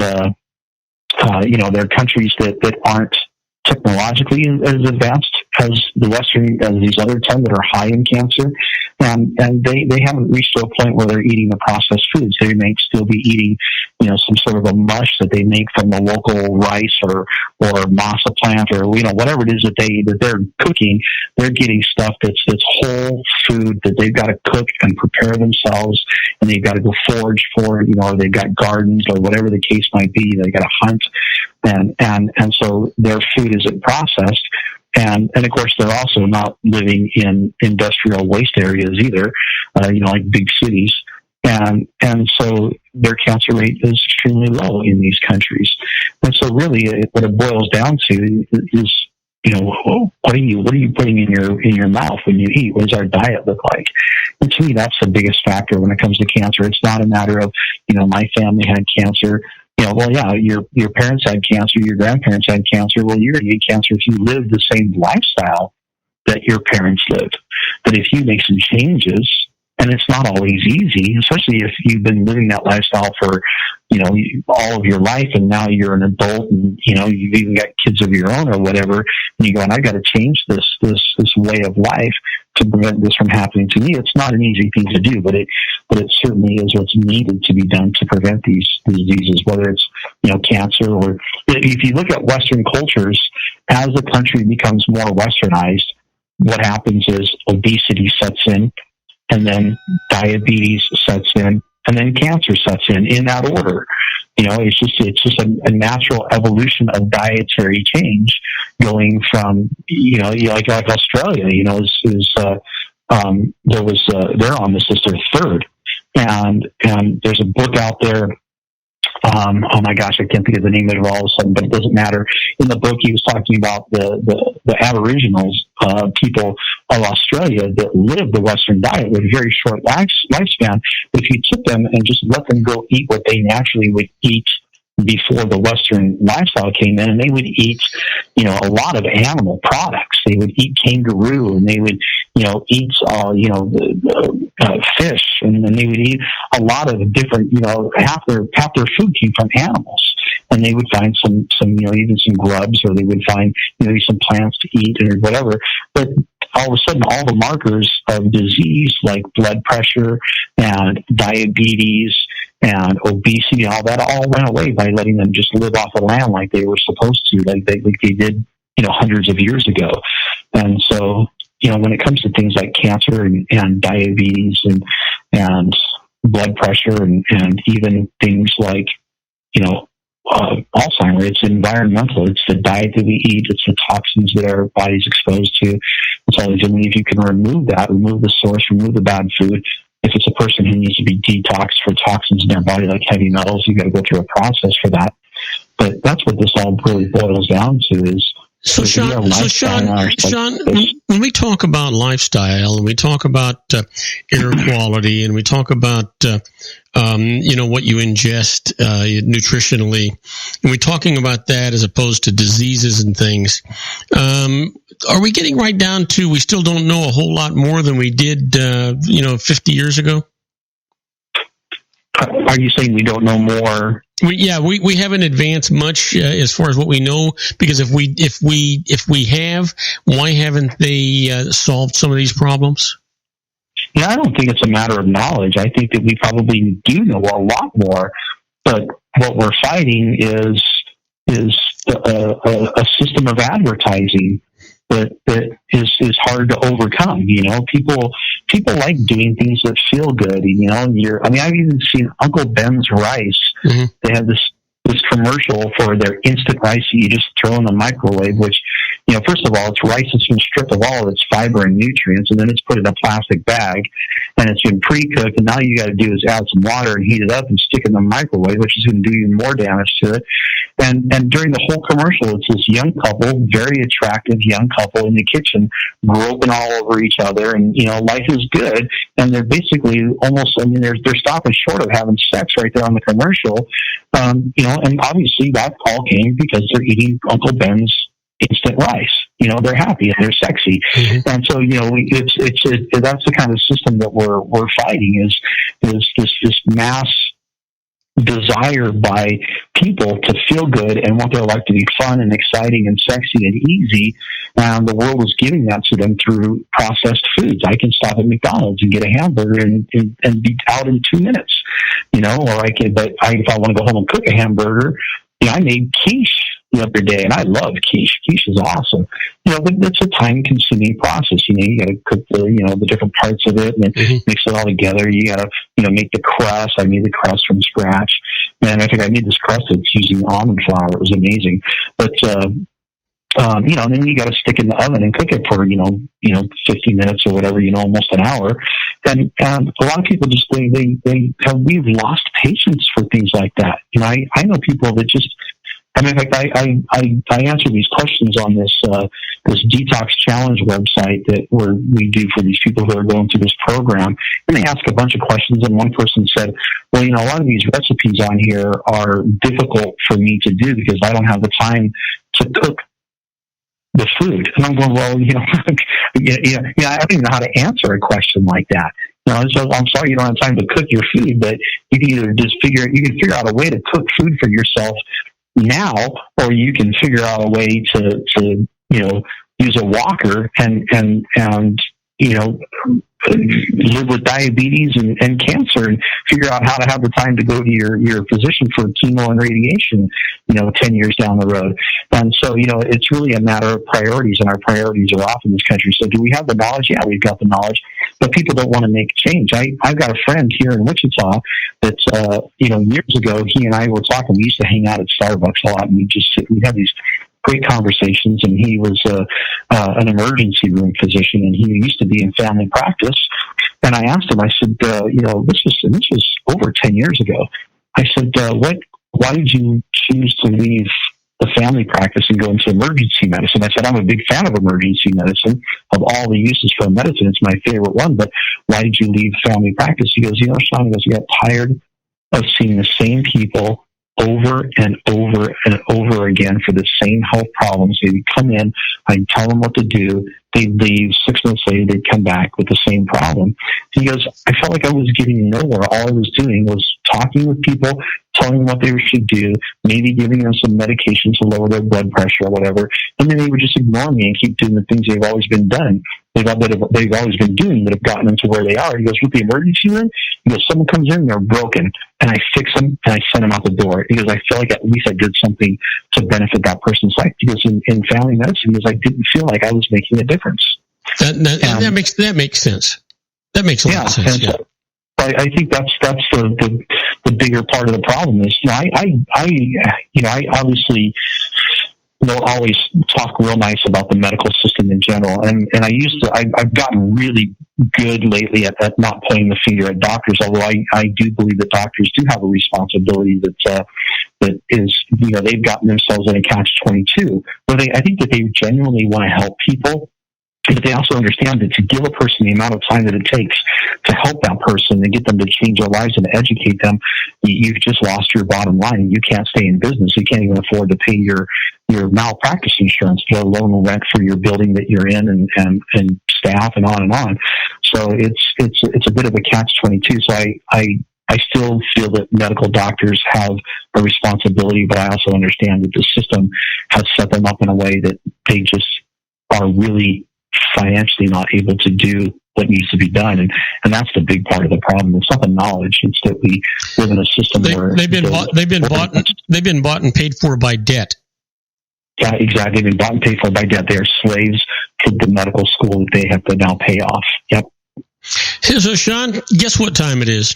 they're countries that aren't technologically as advanced as the Western, as these other 10 that are high in cancer. And they haven't reached to a point where they're eating the processed foods. They may still be eating, some sort of a mush that they make from the local rice or masa plant or, whatever it is that they're cooking. They're getting stuff that's whole food that they've got to cook and prepare themselves, and they've got to go forage for, or they've got gardens or whatever the case might be. They've got to hunt. And so their food isn't processed. And of course, they're also not living in industrial waste areas either, like big cities. And so their cancer rate is extremely low in these countries. And so really what it boils down to is, what are you putting in your mouth when you eat? What does our diet look like? And to me, that's the biggest factor when it comes to cancer. It's not a matter of, my family had cancer. Your parents had cancer, your grandparents had cancer. Well, you're going to get cancer if you live the same lifestyle that your parents lived. But if you make some changes, and it's not always easy, especially if you've been living that lifestyle for, all of your life, and now you're an adult, and you've even got kids of your own or whatever, and you go, and I've got to change this way of life to prevent this from happening to me. It's not an easy thing to do, but it certainly is what's needed to be done to prevent these diseases, whether it's cancer, or if you look at Western cultures, as the country becomes more westernized, what happens is obesity sets in, and then diabetes sets in, and then cancer sets in that order. It's just a natural evolution of dietary change, going from, like Australia, they're on this as their third. And there's a book out there. Oh my gosh, I can't think of the name of it all of a sudden, but it doesn't matter. In the book, he was talking about the Aboriginals, people of Australia that lived the Western diet with a very short lifespan. But if you took them and just let them go eat what they naturally would eat before the Western lifestyle came in, and they would eat, a lot of animal products. They would eat kangaroo, and they would, eat, fish, and then they would eat a lot of different, half their food came from animals, and they would find some, even some grubs, or they would find, some plants to eat or whatever. But all of a sudden, all the markers of disease like blood pressure and diabetes and obesity, all that all went away by letting them just live off the land like they were supposed to, like they did, hundreds of years ago. And so, when it comes to things like cancer and diabetes and blood pressure and even things like, Alzheimer's, it's environmental. It's the diet that we eat. It's the toxins that our body's exposed to. It's all these. I mean, if you can remove the source, remove the bad food. If it's a person who needs to be detoxed for toxins in their body, like heavy metals, you got to go through a process for that. But that's what this all really boils down to is. So Sean, when we talk about lifestyle and we talk about air quality and we talk about what you ingest nutritionally, and we're talking about that as opposed to diseases and things, are we getting right down to we still don't know a whole lot more than we did 50 years ago? Are you saying we don't know more? We haven't advanced much as far as what we know, because if we have, why haven't they solved some of these problems? Yeah, I don't think it's a matter of knowledge. I think that we probably do know a lot more, but what we're fighting is a system of advertising that is hard to overcome. People like doing things that feel good. I've even seen Uncle Ben's rice. Mm-hmm. They have this commercial for their instant rice that you just throw in the microwave, which, first of all, it's rice that's been stripped of all of its fiber and nutrients, and then it's put in a plastic bag, and it's been pre-cooked, and now you got to do is add some water and heat it up and stick it in the microwave, which is going to do even more damage to it. And during the whole commercial, it's this young couple, very attractive young couple in the kitchen, groping all over each other, and, life is good, and they're basically they're stopping short of having sex right there on the commercial, and obviously that all came because they're eating Uncle Ben's instant rice. They're happy and they're sexy. Mm-hmm. And so, that's the kind of system that we're fighting is this mass desire by people to feel good and want their life to be fun and exciting and sexy and easy. And the world is giving that to them through processed foods. I can stop at McDonald's and get a hamburger and be out in 2 minutes, or if I want to go home and cook a hamburger, I made quiche the other day, and I love quiche. Quiche is awesome. But it's a time-consuming process. You got to cook the different parts of it and then mix it all together. You got to make the crust. I made the crust from scratch, and I think I made this crust that's using almond flour. It was amazing. But And then you got to stick it in the oven and cook it for, 50 minutes or whatever, almost an hour. And a lot of people just, we've lost patience for things like that. I know people that just, in fact, I answer these questions on this detox challenge website that we do for these people who are going through this program. And they ask a bunch of questions, and one person said, well, a lot of these recipes on here are difficult for me to do because I don't have the time to cook the food. And I'm going, well, I don't even know how to answer a question like that. So I'm sorry you don't have time to cook your food, but you can either just figure out a way to cook food for yourself now, or you can figure out a way to use a walker and live with diabetes and cancer and figure out how to have the time to go to your physician for chemo and radiation, 10 years down the road. And so, it's really a matter of priorities, and our priorities are off in this country. So do we have the knowledge? Yeah, we've got the knowledge, but people don't want to make change. I've got a friend here in Wichita that, years ago, he and I were talking. We used to hang out at Starbucks a lot, and we'd have these great conversations, and he was an emergency room physician, and he used to be in family practice. And I asked him, I said, this was over 10 years ago. I said, why did you choose to leave the family practice and go into emergency medicine? I said, I'm a big fan of emergency medicine. Of all the uses for medicine, it's my favorite one, but why did you leave family practice? He goes, Sean, I got tired of seeing the same people over and over and over again for the same health problems. They would come in, I'd tell them what to do, they'd leave, 6 months later they'd come back with the same problem. He goes, I felt like I was getting nowhere. All I was doing was talking with people, telling them what they should do, maybe giving them some medication to lower their blood pressure or whatever, and then they would just ignore me and keep doing the things they've always been doing. They've always been doing that have gotten them to where they are. He goes, with the emergency room, he goes, someone comes in, they're broken, and I fix them and I send them out the door. He goes, I feel like at least I did something to benefit that person's life. He goes, in family medicine, he goes, I didn't feel like I was making a difference. That makes sense. That makes a lot of sense. Yeah. I think that's the bigger part of the problem is, I obviously don't always talk real nice about the medical system in general. And I've gotten really good lately at not pointing the finger at doctors, although I do believe that doctors do have a responsibility that is, they've gotten themselves in a catch-22, where I think that they genuinely want to help people. But they also understand that to give a person the amount of time that it takes to help that person and get them to change their lives and educate them, you've just lost your bottom line, and you can't stay in business. You can't even afford to pay your malpractice insurance, let alone rent for your building that you're in and staff and on and on. So it's a bit of a catch-22. So I still feel that medical doctors have a responsibility, but I also understand that the system has set them up in a way that they just are really financially not able to do what needs to be done, and that's the big part of the problem. It's not the knowledge; it's that we live in a system where they've been bought and paid for by debt. Yeah, exactly. They've been bought and paid for by debt. They are slaves to the medical school that they have to now pay off. Yep. So, Sean, guess what time it is?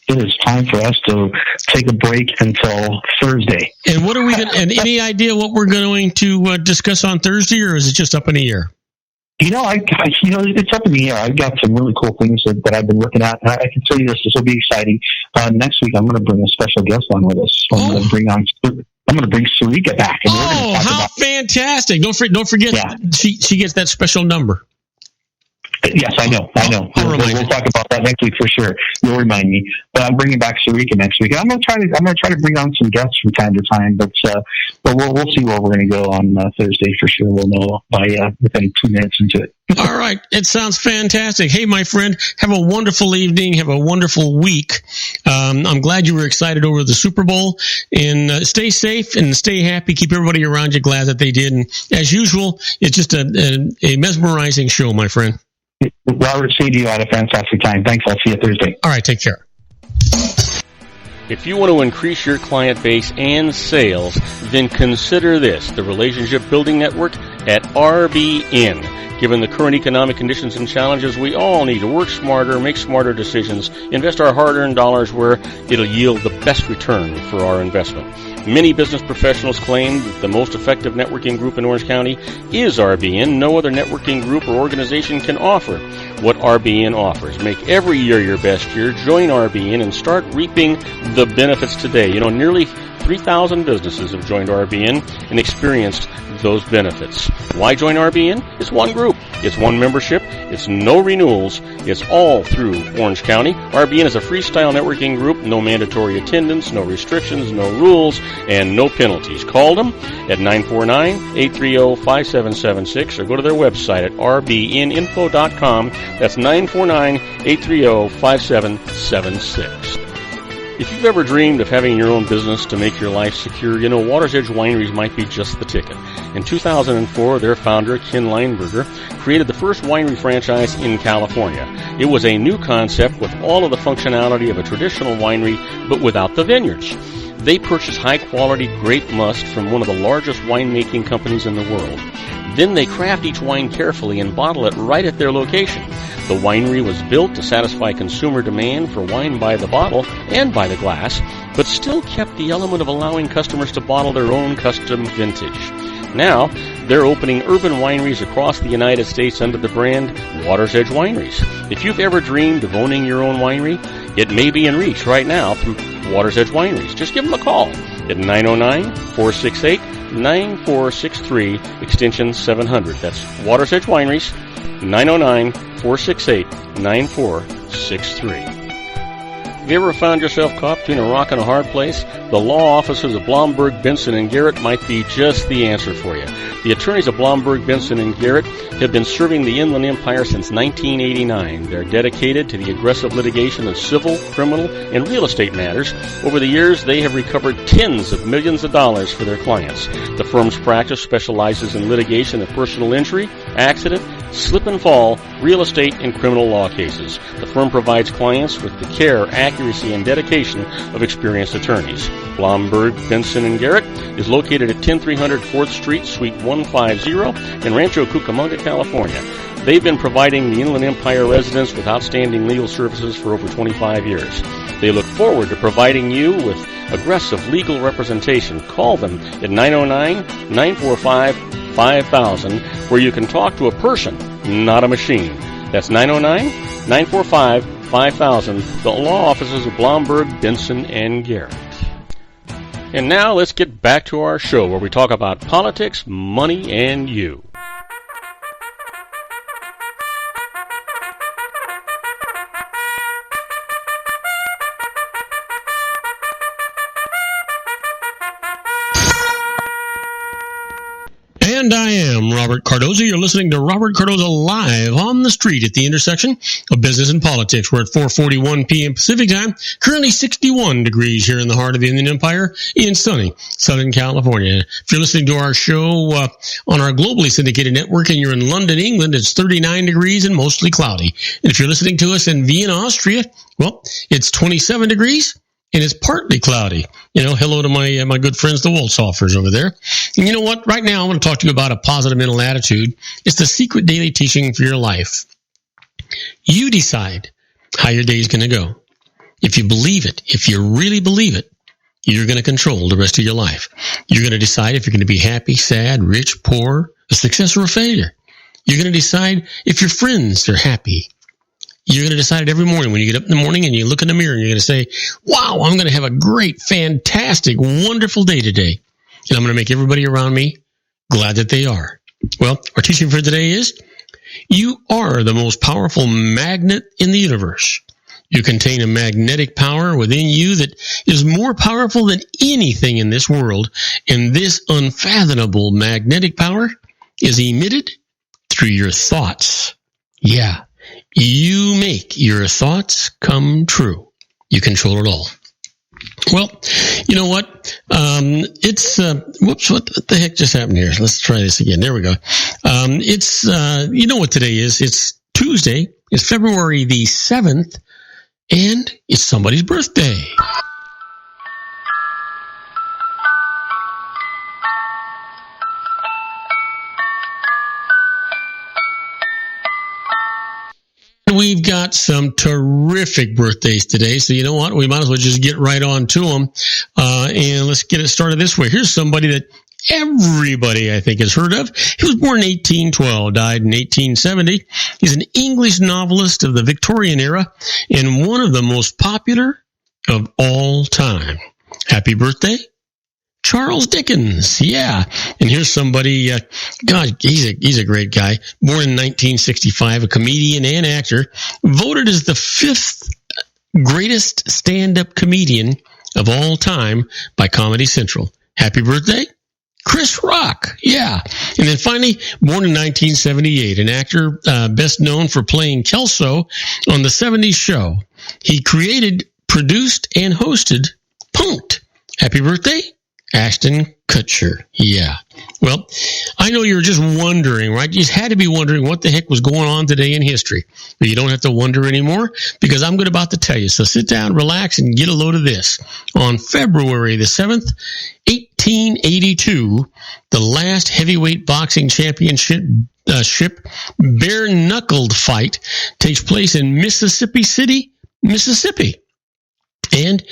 It is time for us to take a break until Thursday. And what are we going? And any idea what we're going to discuss on Thursday, or is it just up in the air? It's up in the air. I've got some really cool things that I've been looking at. I can tell you this will be exciting. Next week, I'm going to bring a special guest on with us. I'm going to bring Sarika back. And we're going to talk about fantastic. Don't forget, yeah. She gets that special number. Yes, I know. We'll talk about that next week for sure. You'll remind me. But I'm bringing back Sarika next week. I'm going to try to bring on some guests from time to time. But we'll see where we're going to go on Thursday for sure. We'll know by within 2 minutes into it. All right. It sounds fantastic. Hey, my friend, have a wonderful evening. Have a wonderful week. I'm glad you were excited over the Super Bowl. And stay safe and stay happy. Keep everybody around you glad that they did. And as usual, it's just a mesmerizing show, my friend. Robert, see you. Had a fantastic time. Thanks. I'll see you Thursday. All right. Take care. If you want to increase your client base and sales, then consider this. The Relationship Building Network at RBN. Given the current economic conditions and challenges, we all need to work smarter, make smarter decisions, invest our hard-earned dollars where it'll yield the best return for our investment. Many business professionals claim that the most effective networking group in Orange County is RBN. No other networking group or organization can offer what RBN offers. Make every year your best year. Join RBN and start reaping the benefits today. Nearly 3,000 businesses have joined RBN and experienced those benefits. Why join RBN? It's one group. It's one membership. It's no renewals. It's all through Orange County. RBN is a freestyle networking group. No mandatory attendance, no restrictions, no rules, and no penalties. Call them at 949-830-5776 or go to their website at rbninfo.com. That's 949-830-5776. If you've ever dreamed of having your own business to make your life secure, Water's Edge Wineries might be just the ticket. In 2004, their founder, Ken Lineberger, created the first winery franchise in California. It was a new concept with all of the functionality of a traditional winery, but without the vineyards. They purchased high-quality grape must from one of the largest winemaking companies in the world. Then they craft each wine carefully and bottle it right at their location. The winery was built to satisfy consumer demand for wine by the bottle and by the glass, but still kept the element of allowing customers to bottle their own custom vintage. Now, they're opening urban wineries across the United States under the brand Water's Edge Wineries. If you've ever dreamed of owning your own winery, it may be in reach right now through Water's Edge Wineries. Just give them a call at 909-468-9463, extension 700. That's Water's Edge Wineries, 909-468-9463. Have you ever found yourself caught between a rock and a hard place? The law offices of Blomberg, Benson, and Garrett might be just the answer for you. The attorneys of Blomberg, Benson, and Garrett have been serving the Inland Empire since 1989. They're dedicated to the aggressive litigation of civil, criminal, and real estate matters. Over the years, they have recovered tens of millions of dollars for their clients. The firm's practice specializes in litigation of personal injury, accident, slip and fall, real estate, and criminal law cases. The firm provides clients with the care, accuracy, and dedication of experienced attorneys. Blomberg, Benson, and Garrett is located at 10300 4th Street, Suite 150 in Rancho Cucamonga, California. They've been providing the Inland Empire residents with outstanding legal services for over 25 years. They look forward to providing you with aggressive legal representation. Call them at 909-945-5000, where you can talk to a person, not a machine. That's 909-945-5000, the law offices of Blomberg, Benson, and Garrett. And now let's get back to our show where we talk about politics, money, and you. And I am Robert Cardoza. You're listening to Robert Cardoza live on the street at the intersection of business and politics. We're at 4:41 p.m. Pacific time. Currently 61 degrees here in the heart of the Inland Empire in sunny Southern California. If you're listening to our show on our globally syndicated network and you're in London, England, it's 39 degrees and mostly cloudy. And if you're listening to us in Vienna, Austria, well, it's 27 degrees. And it's partly cloudy. Hello to my good friends, the Woltzoffers over there. And you know what? Right now, I want to talk to you about a positive mental attitude. It's the secret daily teaching for your life. You decide how your day is going to go. If you believe it, if you really believe it, you're going to control the rest of your life. You're going to decide if you're going to be happy, sad, rich, poor, a success, or a failure. You're going to decide if your friends are happy. You're going to decide it every morning when you get up in the morning and you look in the mirror and you're going to say, wow, I'm going to have a great, fantastic, wonderful day today. And I'm going to make everybody around me glad that they are. Well, our teaching for today is, you are the most powerful magnet in the universe. You contain a magnetic power within you that is more powerful than anything in this world. And this unfathomable magnetic power is emitted through your thoughts. Yeah. You make your thoughts come true. You control it all. Well, you know what? Whoops, what the heck just happened here? Let's try this again. There we go. You know what today is? It's Tuesday. It's February the 7th, and it's somebody's birthday. we've got some terrific birthdays today. So you know what? We might as well just get right on to them. And let's get it started this way. Here's somebody that everybody, I think, has heard of. He was born in 1812, died in 1870. He's an English novelist of the Victorian era and one of the most popular of all time. Happy birthday, Charles Dickens. Yeah. And here's somebody, God, he's a great guy. Born in 1965, a comedian and actor, voted as the 5th greatest stand-up comedian of all time by Comedy Central. Happy birthday, Chris Rock. Yeah. And then finally, born in 1978, an actor best known for playing Kelso on the 70s show. He created, produced, and hosted Punk'd. Happy birthday, Ashton Kutcher. Yeah. Well, I know you're just wondering, right? You just had to be wondering what the heck was going on today in history. But you don't have to wonder anymore because I'm about to tell you. So sit down, relax, and get a load of this. On February the 7th, 1882, the last heavyweight boxing championship bare-knuckled fight takes place in Mississippi City, Mississippi. And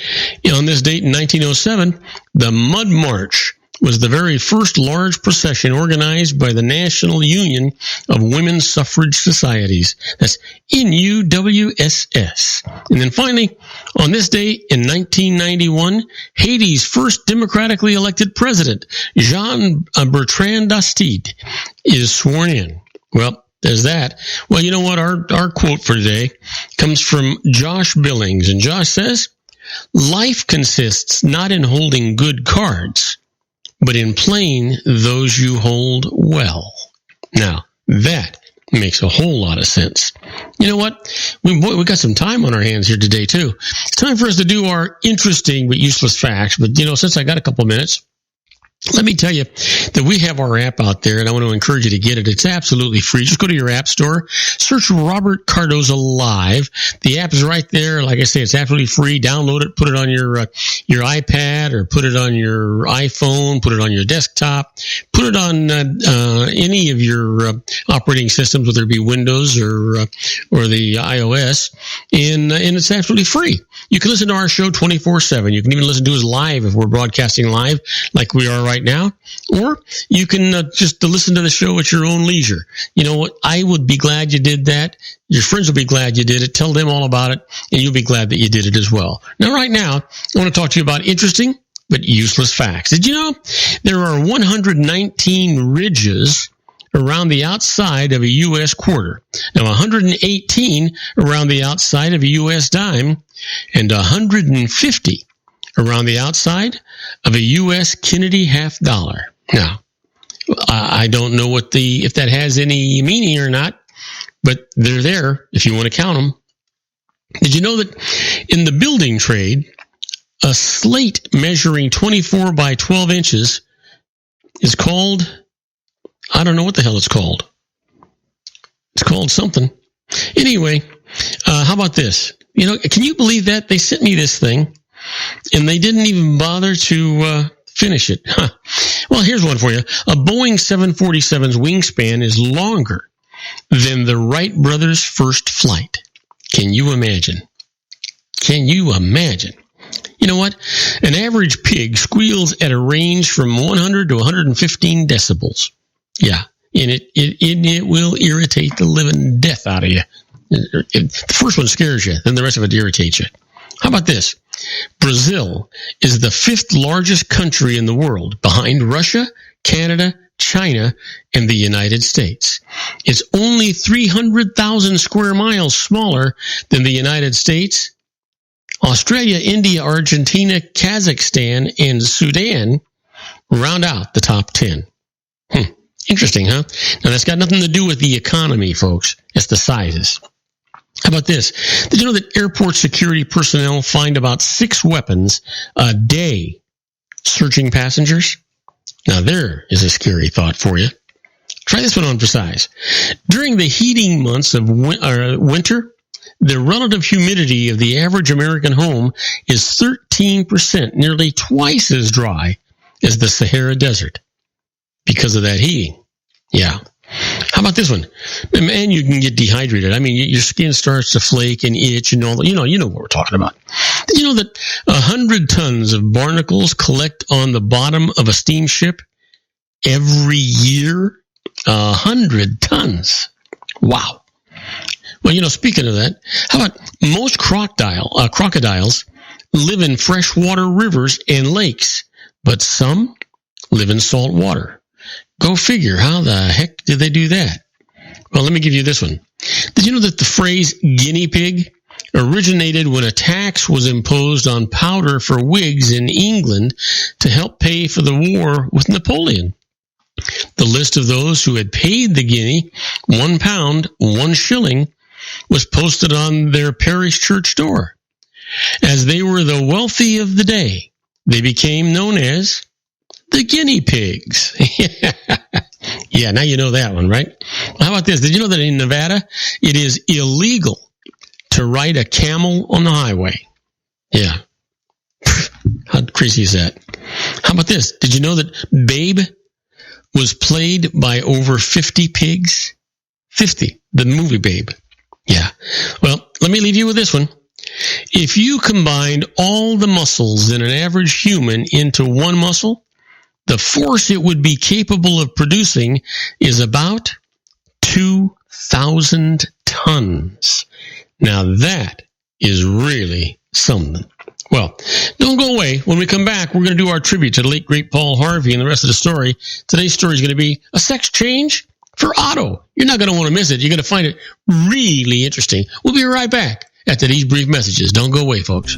on this date in 1907, the Mud March was the very first large procession organized by the National Union of Women's Suffrage Societies. That's NUWSS. And then finally, on this date in 1991, Haiti's first democratically elected president, Jean-Bertrand Aristide, is sworn in. Well, there's that. Well, you know what? Our quote for today comes from Josh Billings. And Josh says, "Life consists not in holding good cards, but in playing those you hold well." Now, that makes a whole lot of sense. You know what? We got some time on our hands here today, too. It's time for us to do our interesting but useless facts. But, since I got a couple minutes, let me tell you that we have our app out there, and I want to encourage you to get it. It's absolutely free. Just go to your app store, search Robert Cardoza Live. The app is right there. Like I say, it's absolutely free. Download it, put it on your iPad, or put it on your iPhone, put it on your desktop, put it on any of your operating systems, whether it be Windows or the iOS, and it's absolutely free. You can listen to our show 24/7. You can even listen to us live if we're broadcasting live, like we are right now, or you can just listen to the show at your own leisure. You know what? I would be glad you did that. Your friends will be glad you did it. Tell them all about it, and you'll be glad that you did it as well. Now, right now, I want to talk to you about interesting but useless facts. Did you know there are 119 ridges around the outside of a U.S. quarter? Now, 118 around the outside of a U.S. dime, and 150 around the outside of a U.S. Kennedy $50. Now, I don't know if that has any meaning or not, but they're there if you want to count them. Did you know that in the building trade, a slate measuring 24 by 12 inches is called, I don't know what the hell it's called. It's called something. Anyway, how about this? Can you believe that? They sent me this thing, and they didn't even bother to finish it. Huh. Well, here's one for you. A Boeing 747's wingspan is longer than the Wright brothers' first flight. Can you imagine? Can you imagine? You know what? An average pig squeals at a range from 100 to 115 decibels. Yeah, and it will irritate the living death out of you. The first one scares you, then the rest of it irritates you. How about this? Brazil is the 5th largest country in the world, behind Russia, Canada, China, and the United States. It's only 300,000 square miles smaller than the United States. Australia, India, Argentina, Kazakhstan, and Sudan round out the top 10. Interesting, huh? Now, that's got nothing to do with the economy, folks. It's the sizes. How about this? Did you know that airport security personnel find about 6 weapons a day searching passengers? Now, there is a scary thought for you. Try this one on for size. During the heating months of winter, the relative humidity of the average American home is 13%, nearly twice as dry as the Sahara Desert because of that heating. Yeah. How about this one? Man, you can get dehydrated. I mean, your skin starts to flake and itch and all that. You know what we're talking about. Did you know that 100 tons of barnacles collect on the bottom of a steamship every year? 100 tons. Wow. Well, speaking of that, how about most crocodiles live in freshwater rivers and lakes, but some live in salt water. Go figure. How the heck did they do that? Well, let me give you this one. Did you know that the phrase guinea pig originated when a tax was imposed on powder for wigs in England to help pay for the war with Napoleon? The list of those who had paid the guinea, £1, 1 shilling, was posted on their parish church door. As they were the wealthy of the day, they became known as the guinea pigs. Yeah, now you know that one, right? How about this? Did you know that in Nevada, it is illegal to ride a camel on the highway? Yeah. How crazy is that? How about this? Did you know that Babe was played by over 50 pigs? 50. The movie Babe. Yeah. Well, let me leave you with this one. If you combined all the muscles in an average human into one muscle, the force it would be capable of producing is about 2,000 tons. Now that is really something. Well, don't go away. When we come back, we're going to do our tribute to the late, great Paul Harvey and the rest of the story. Today's story is going to be a sex change for Otto. You're not going to want to miss it. You're going to find it really interesting. We'll be right back after these brief messages. Don't go away, folks.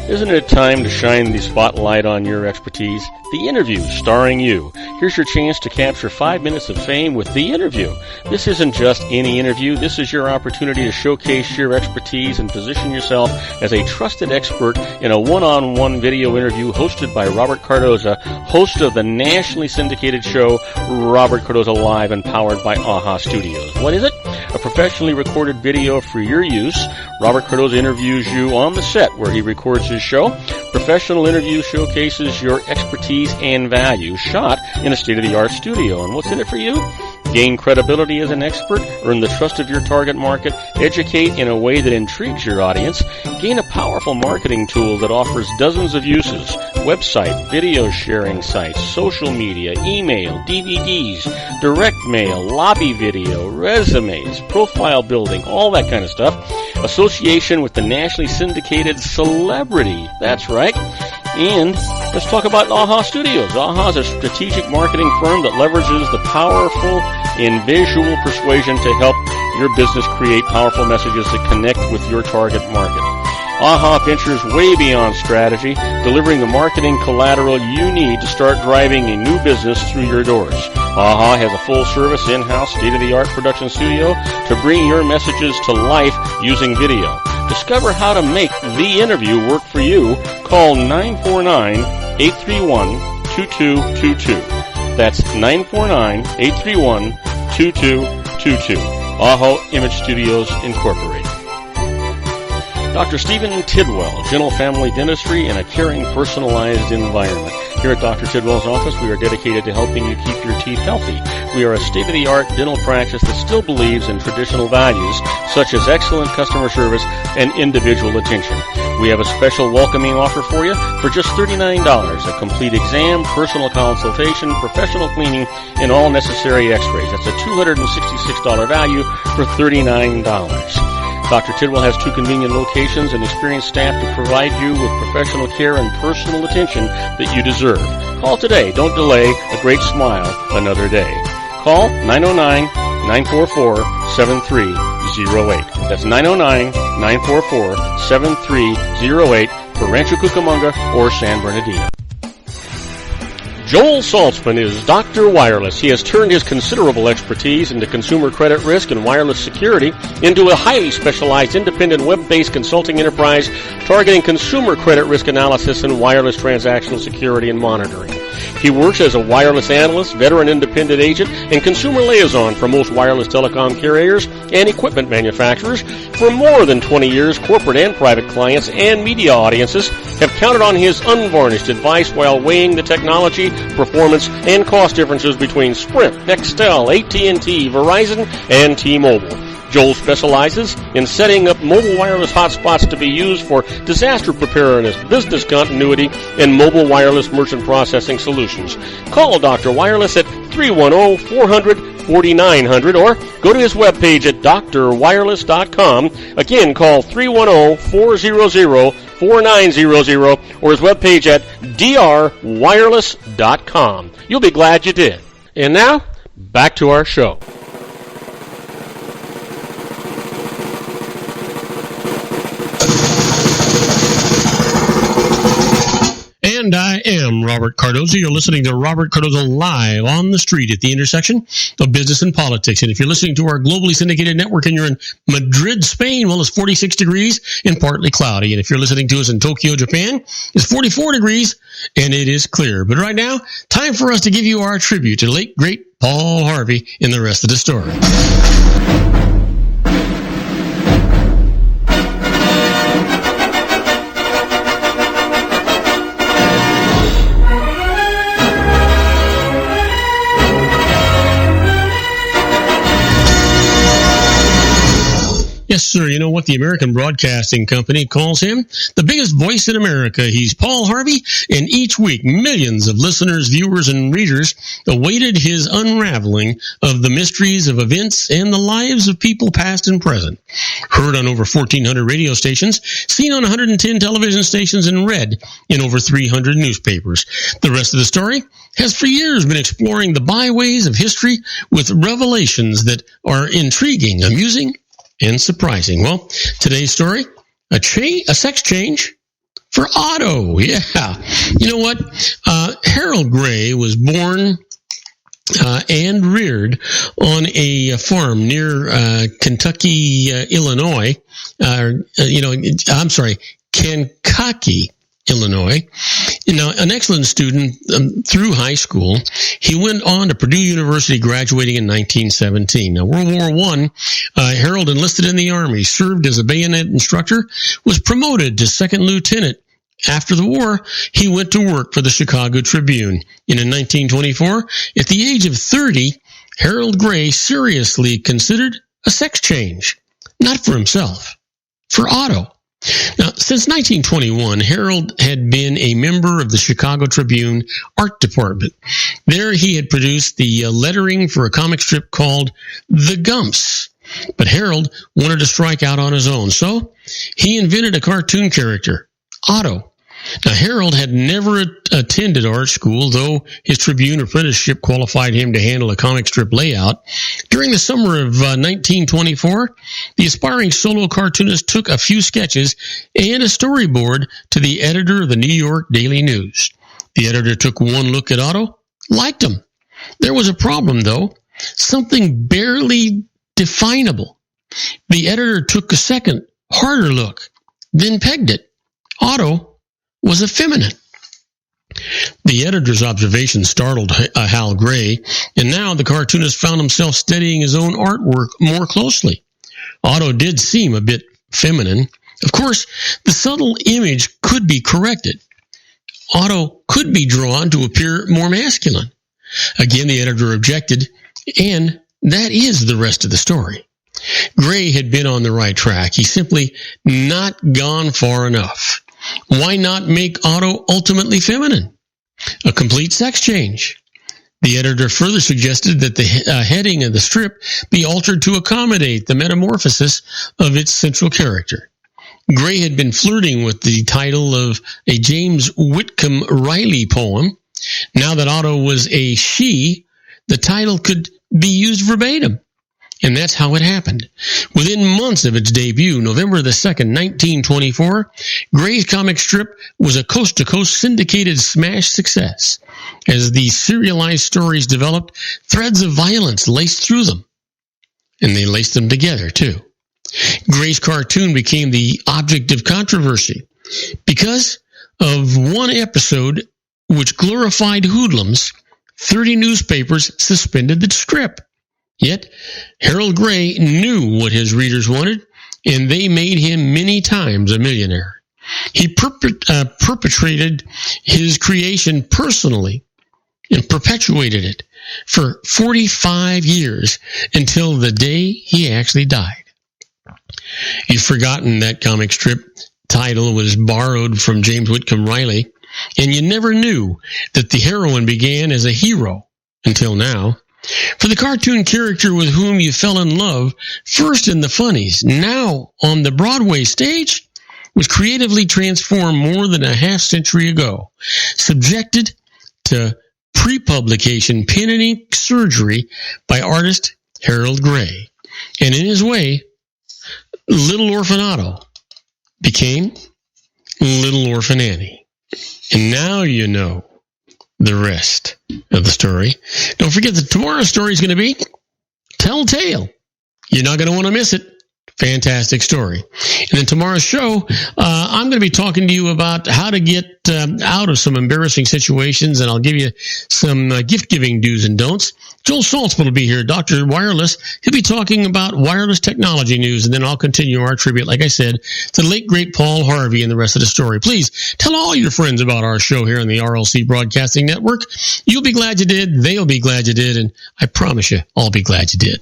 Isn't it time to shine the spotlight on your expertise? The Interview, starring you. Here's your chance to capture 5 minutes of fame with The Interview. This isn't just any interview. This is your opportunity to showcase your expertise and position yourself as a trusted expert in a one-on-one video interview hosted by Robert Cardoza, host of the nationally syndicated show Robert Cardoza Live and powered by AHA Studios. What is it? A professionally recorded video for your use. Robert Cardoza interviews you on the set where he records his show. Professional interview showcases your expertise and value, shot in a state-of-the-art studio. And what's in it for you? Gain credibility as an expert, earn the trust of your target market, educate in a way that intrigues your audience, gain a powerful marketing tool that offers dozens of uses, website, video sharing sites, social media, email, DVDs, direct mail, lobby video, resumes, profile building, all that kind of stuff. Association with the nationally syndicated celebrity. That's right. And let's talk about AHA Studios. AHA is a strategic marketing firm that leverages the powerful and visual persuasion to help your business create powerful messages that connect with your target market. AHA ventures way beyond strategy, delivering the marketing collateral you need to start driving a new business through your doors. AHA has a full-service, in-house, state-of-the-art production studio to bring your messages to life using video. Discover how to make The Interview work for you. Call 949-831-2222. That's 949-831-2222. AHA Image Studios Incorporated. Dr. Stephen Tidwell, Gentle Family Dentistry in a caring, personalized environment. Here at Dr. Tidwell's office, we are dedicated to helping you keep your teeth healthy. We are a state-of-the-art dental practice that still believes in traditional values, such as excellent customer service and individual attention. We have a special welcoming offer for you for just $39, a complete exam, personal consultation, professional cleaning, and all necessary x-rays. That's a $266 value for $39. Dr. Tidwell has 2 convenient locations and experienced staff to provide you with professional care and personal attention that you deserve. Call today. Don't delay. A great smile another day. Call 909-944-7308. That's 909-944-7308 for Rancho Cucamonga or San Bernardino. Joel Saltzman is Dr. Wireless. He has turned his considerable expertise into consumer credit risk and wireless security into a highly specialized independent web-based consulting enterprise targeting consumer credit risk analysis and wireless transactional security and monitoring. He works as a wireless analyst, veteran independent agent, and consumer liaison for most wireless telecom carriers and equipment manufacturers. For more than 20 years, corporate and private clients and media audiences have counted on his unvarnished advice while weighing the technology, performance, and cost differences between Sprint, Nextel, AT&T, Verizon, and T-Mobile. Joel specializes in setting up mobile wireless hotspots to be used for disaster preparedness, business continuity, and mobile wireless merchant processing solutions. Call Dr. Wireless at 310-400-4900 or go to his webpage at drwireless.com. Again, call 310-400-4900 or his webpage at drwireless.com. You'll be glad you did. And now, back to our show. And I am Robert Cardoza. You're listening to Robert Cardoza Live on the street at the intersection of business and politics. And if you're listening to our globally syndicated network and you're in Madrid, Spain, well, it's 46 degrees and partly cloudy. And if you're listening to us in Tokyo, Japan, it's 44 degrees and it is clear. But right now, time for us to give you our tribute to the late, great Paul Harvey in the rest of the story. Yes, sir. You know what the American Broadcasting Company calls him? The biggest voice in America. He's Paul Harvey, and each week millions of listeners, viewers, and readers awaited his unraveling of the mysteries of events and the lives of people past and present. Heard on over 1,400 radio stations, seen on 110 television stations, and read in over 300 newspapers. The rest of the story has for years been exploring the byways of history with revelations that are intriguing, amusing, and surprising. Well, today's story, a sex change for Otto. Yeah. You know what? Harold Gray was born and reared on a farm near Kentucky, Illinois. Kankakee, Illinois. An excellent student through high school. He went on to Purdue University, graduating in 1917. Now, World War I, Harold enlisted in the Army, served as a bayonet instructor, was promoted to second lieutenant. After the war, he went to work for the Chicago Tribune. And in 1924, at the age of 30, Harold Gray seriously considered a sex change. Not for himself, for Otto. Now, since 1921, Harold had been a member of the Chicago Tribune art department. There he had produced the lettering for a comic strip called The Gumps. But Harold wanted to strike out on his own, so he invented a cartoon character, Otto. Now, Harold had never attended art school, though his Tribune apprenticeship qualified him to handle a comic strip layout. During the summer of 1924, the aspiring solo cartoonist took a few sketches and a storyboard to the editor of the New York Daily News. The editor took one look at Otto, liked him. There was a problem, though, something barely definable. The editor took a second, harder look, then pegged it. Otto was effeminate. The editor's observation startled Hal Gray, and now the cartoonist found himself studying his own artwork more closely. Otto did seem a bit feminine. Of course, the subtle image could be corrected. Otto could be drawn to appear more masculine. Again, the editor objected, and that is the rest of the story. Gray had been on the right track. He simply not gone far enough. Why not make Otto ultimately feminine? A complete sex change. The editor further suggested that the heading of the strip be altered to accommodate the metamorphosis of its central character. Gray had been flirting with the title of a James Whitcomb Riley poem. Now that Otto was a she, the title could be used verbatim. And that's how it happened. Within months of its debut, November the 2nd, 1924, Gray's comic strip was a coast-to-coast syndicated smash success. As the serialized stories developed, threads of violence laced through them. And they laced them together, too. Gray's cartoon became the object of controversy because of one episode which glorified hoodlums, 30 newspapers suspended the strip. Yet, Harold Gray knew what his readers wanted, and they made him many times a millionaire. He perpetrated his creation personally and perpetuated it for 45 years until the day he actually died. You've forgotten that comic strip title was borrowed from James Whitcomb Riley, and you never knew that the heroine began as a hero until now. For the cartoon character with whom you fell in love, first in the funnies, now on the Broadway stage, was creatively transformed more than a half century ago, subjected to pre-publication pen and ink surgery by artist Harold Gray. And in his way, Little Orphan Otto became Little Orphan Annie. And now you know the rest of the story. Don't forget that tomorrow's story is going to be Telltale. You're not going to want to miss it. Fantastic story. And then tomorrow's show, I'm going to be talking to you about how to get out of some embarrassing situations, and I'll give you some gift-giving do's and don'ts. Joel Saltzman will be here, Dr. Wireless. He'll be talking about wireless technology news, and then I'll continue our tribute, like I said, to the late, great Paul Harvey and the rest of the story. Please tell all your friends about our show here on the RLC Broadcasting Network. You'll be glad you did, they'll be glad you did, and I promise you, I'll be glad you did.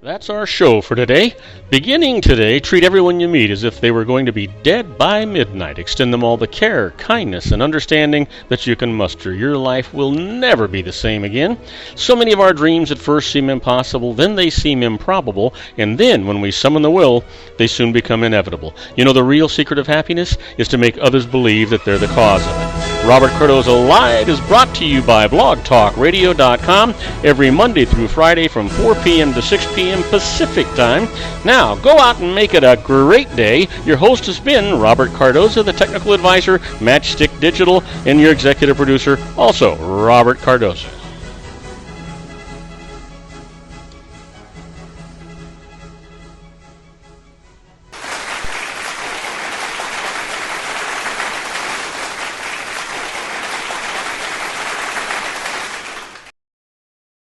That's our show for today. Beginning today, treat everyone you meet as if they were going to be dead by midnight. Extend them all the care, kindness, and understanding that you can muster. Your life will never be the same again. So many of our dreams at first seem impossible, then they seem improbable, and then when we summon the will, they soon become inevitable. You know, the real secret of happiness is to make others believe that they're the cause of it. Robert Cardoza Live is brought to you by blogtalkradio.com every Monday through Friday from 4 p.m. to 6 p.m. Pacific Time. Now, go out and make it a great day. Your host has been Robert Cardoza, the technical advisor, Matchstick Digital, and your executive producer, also Robert Cardoza.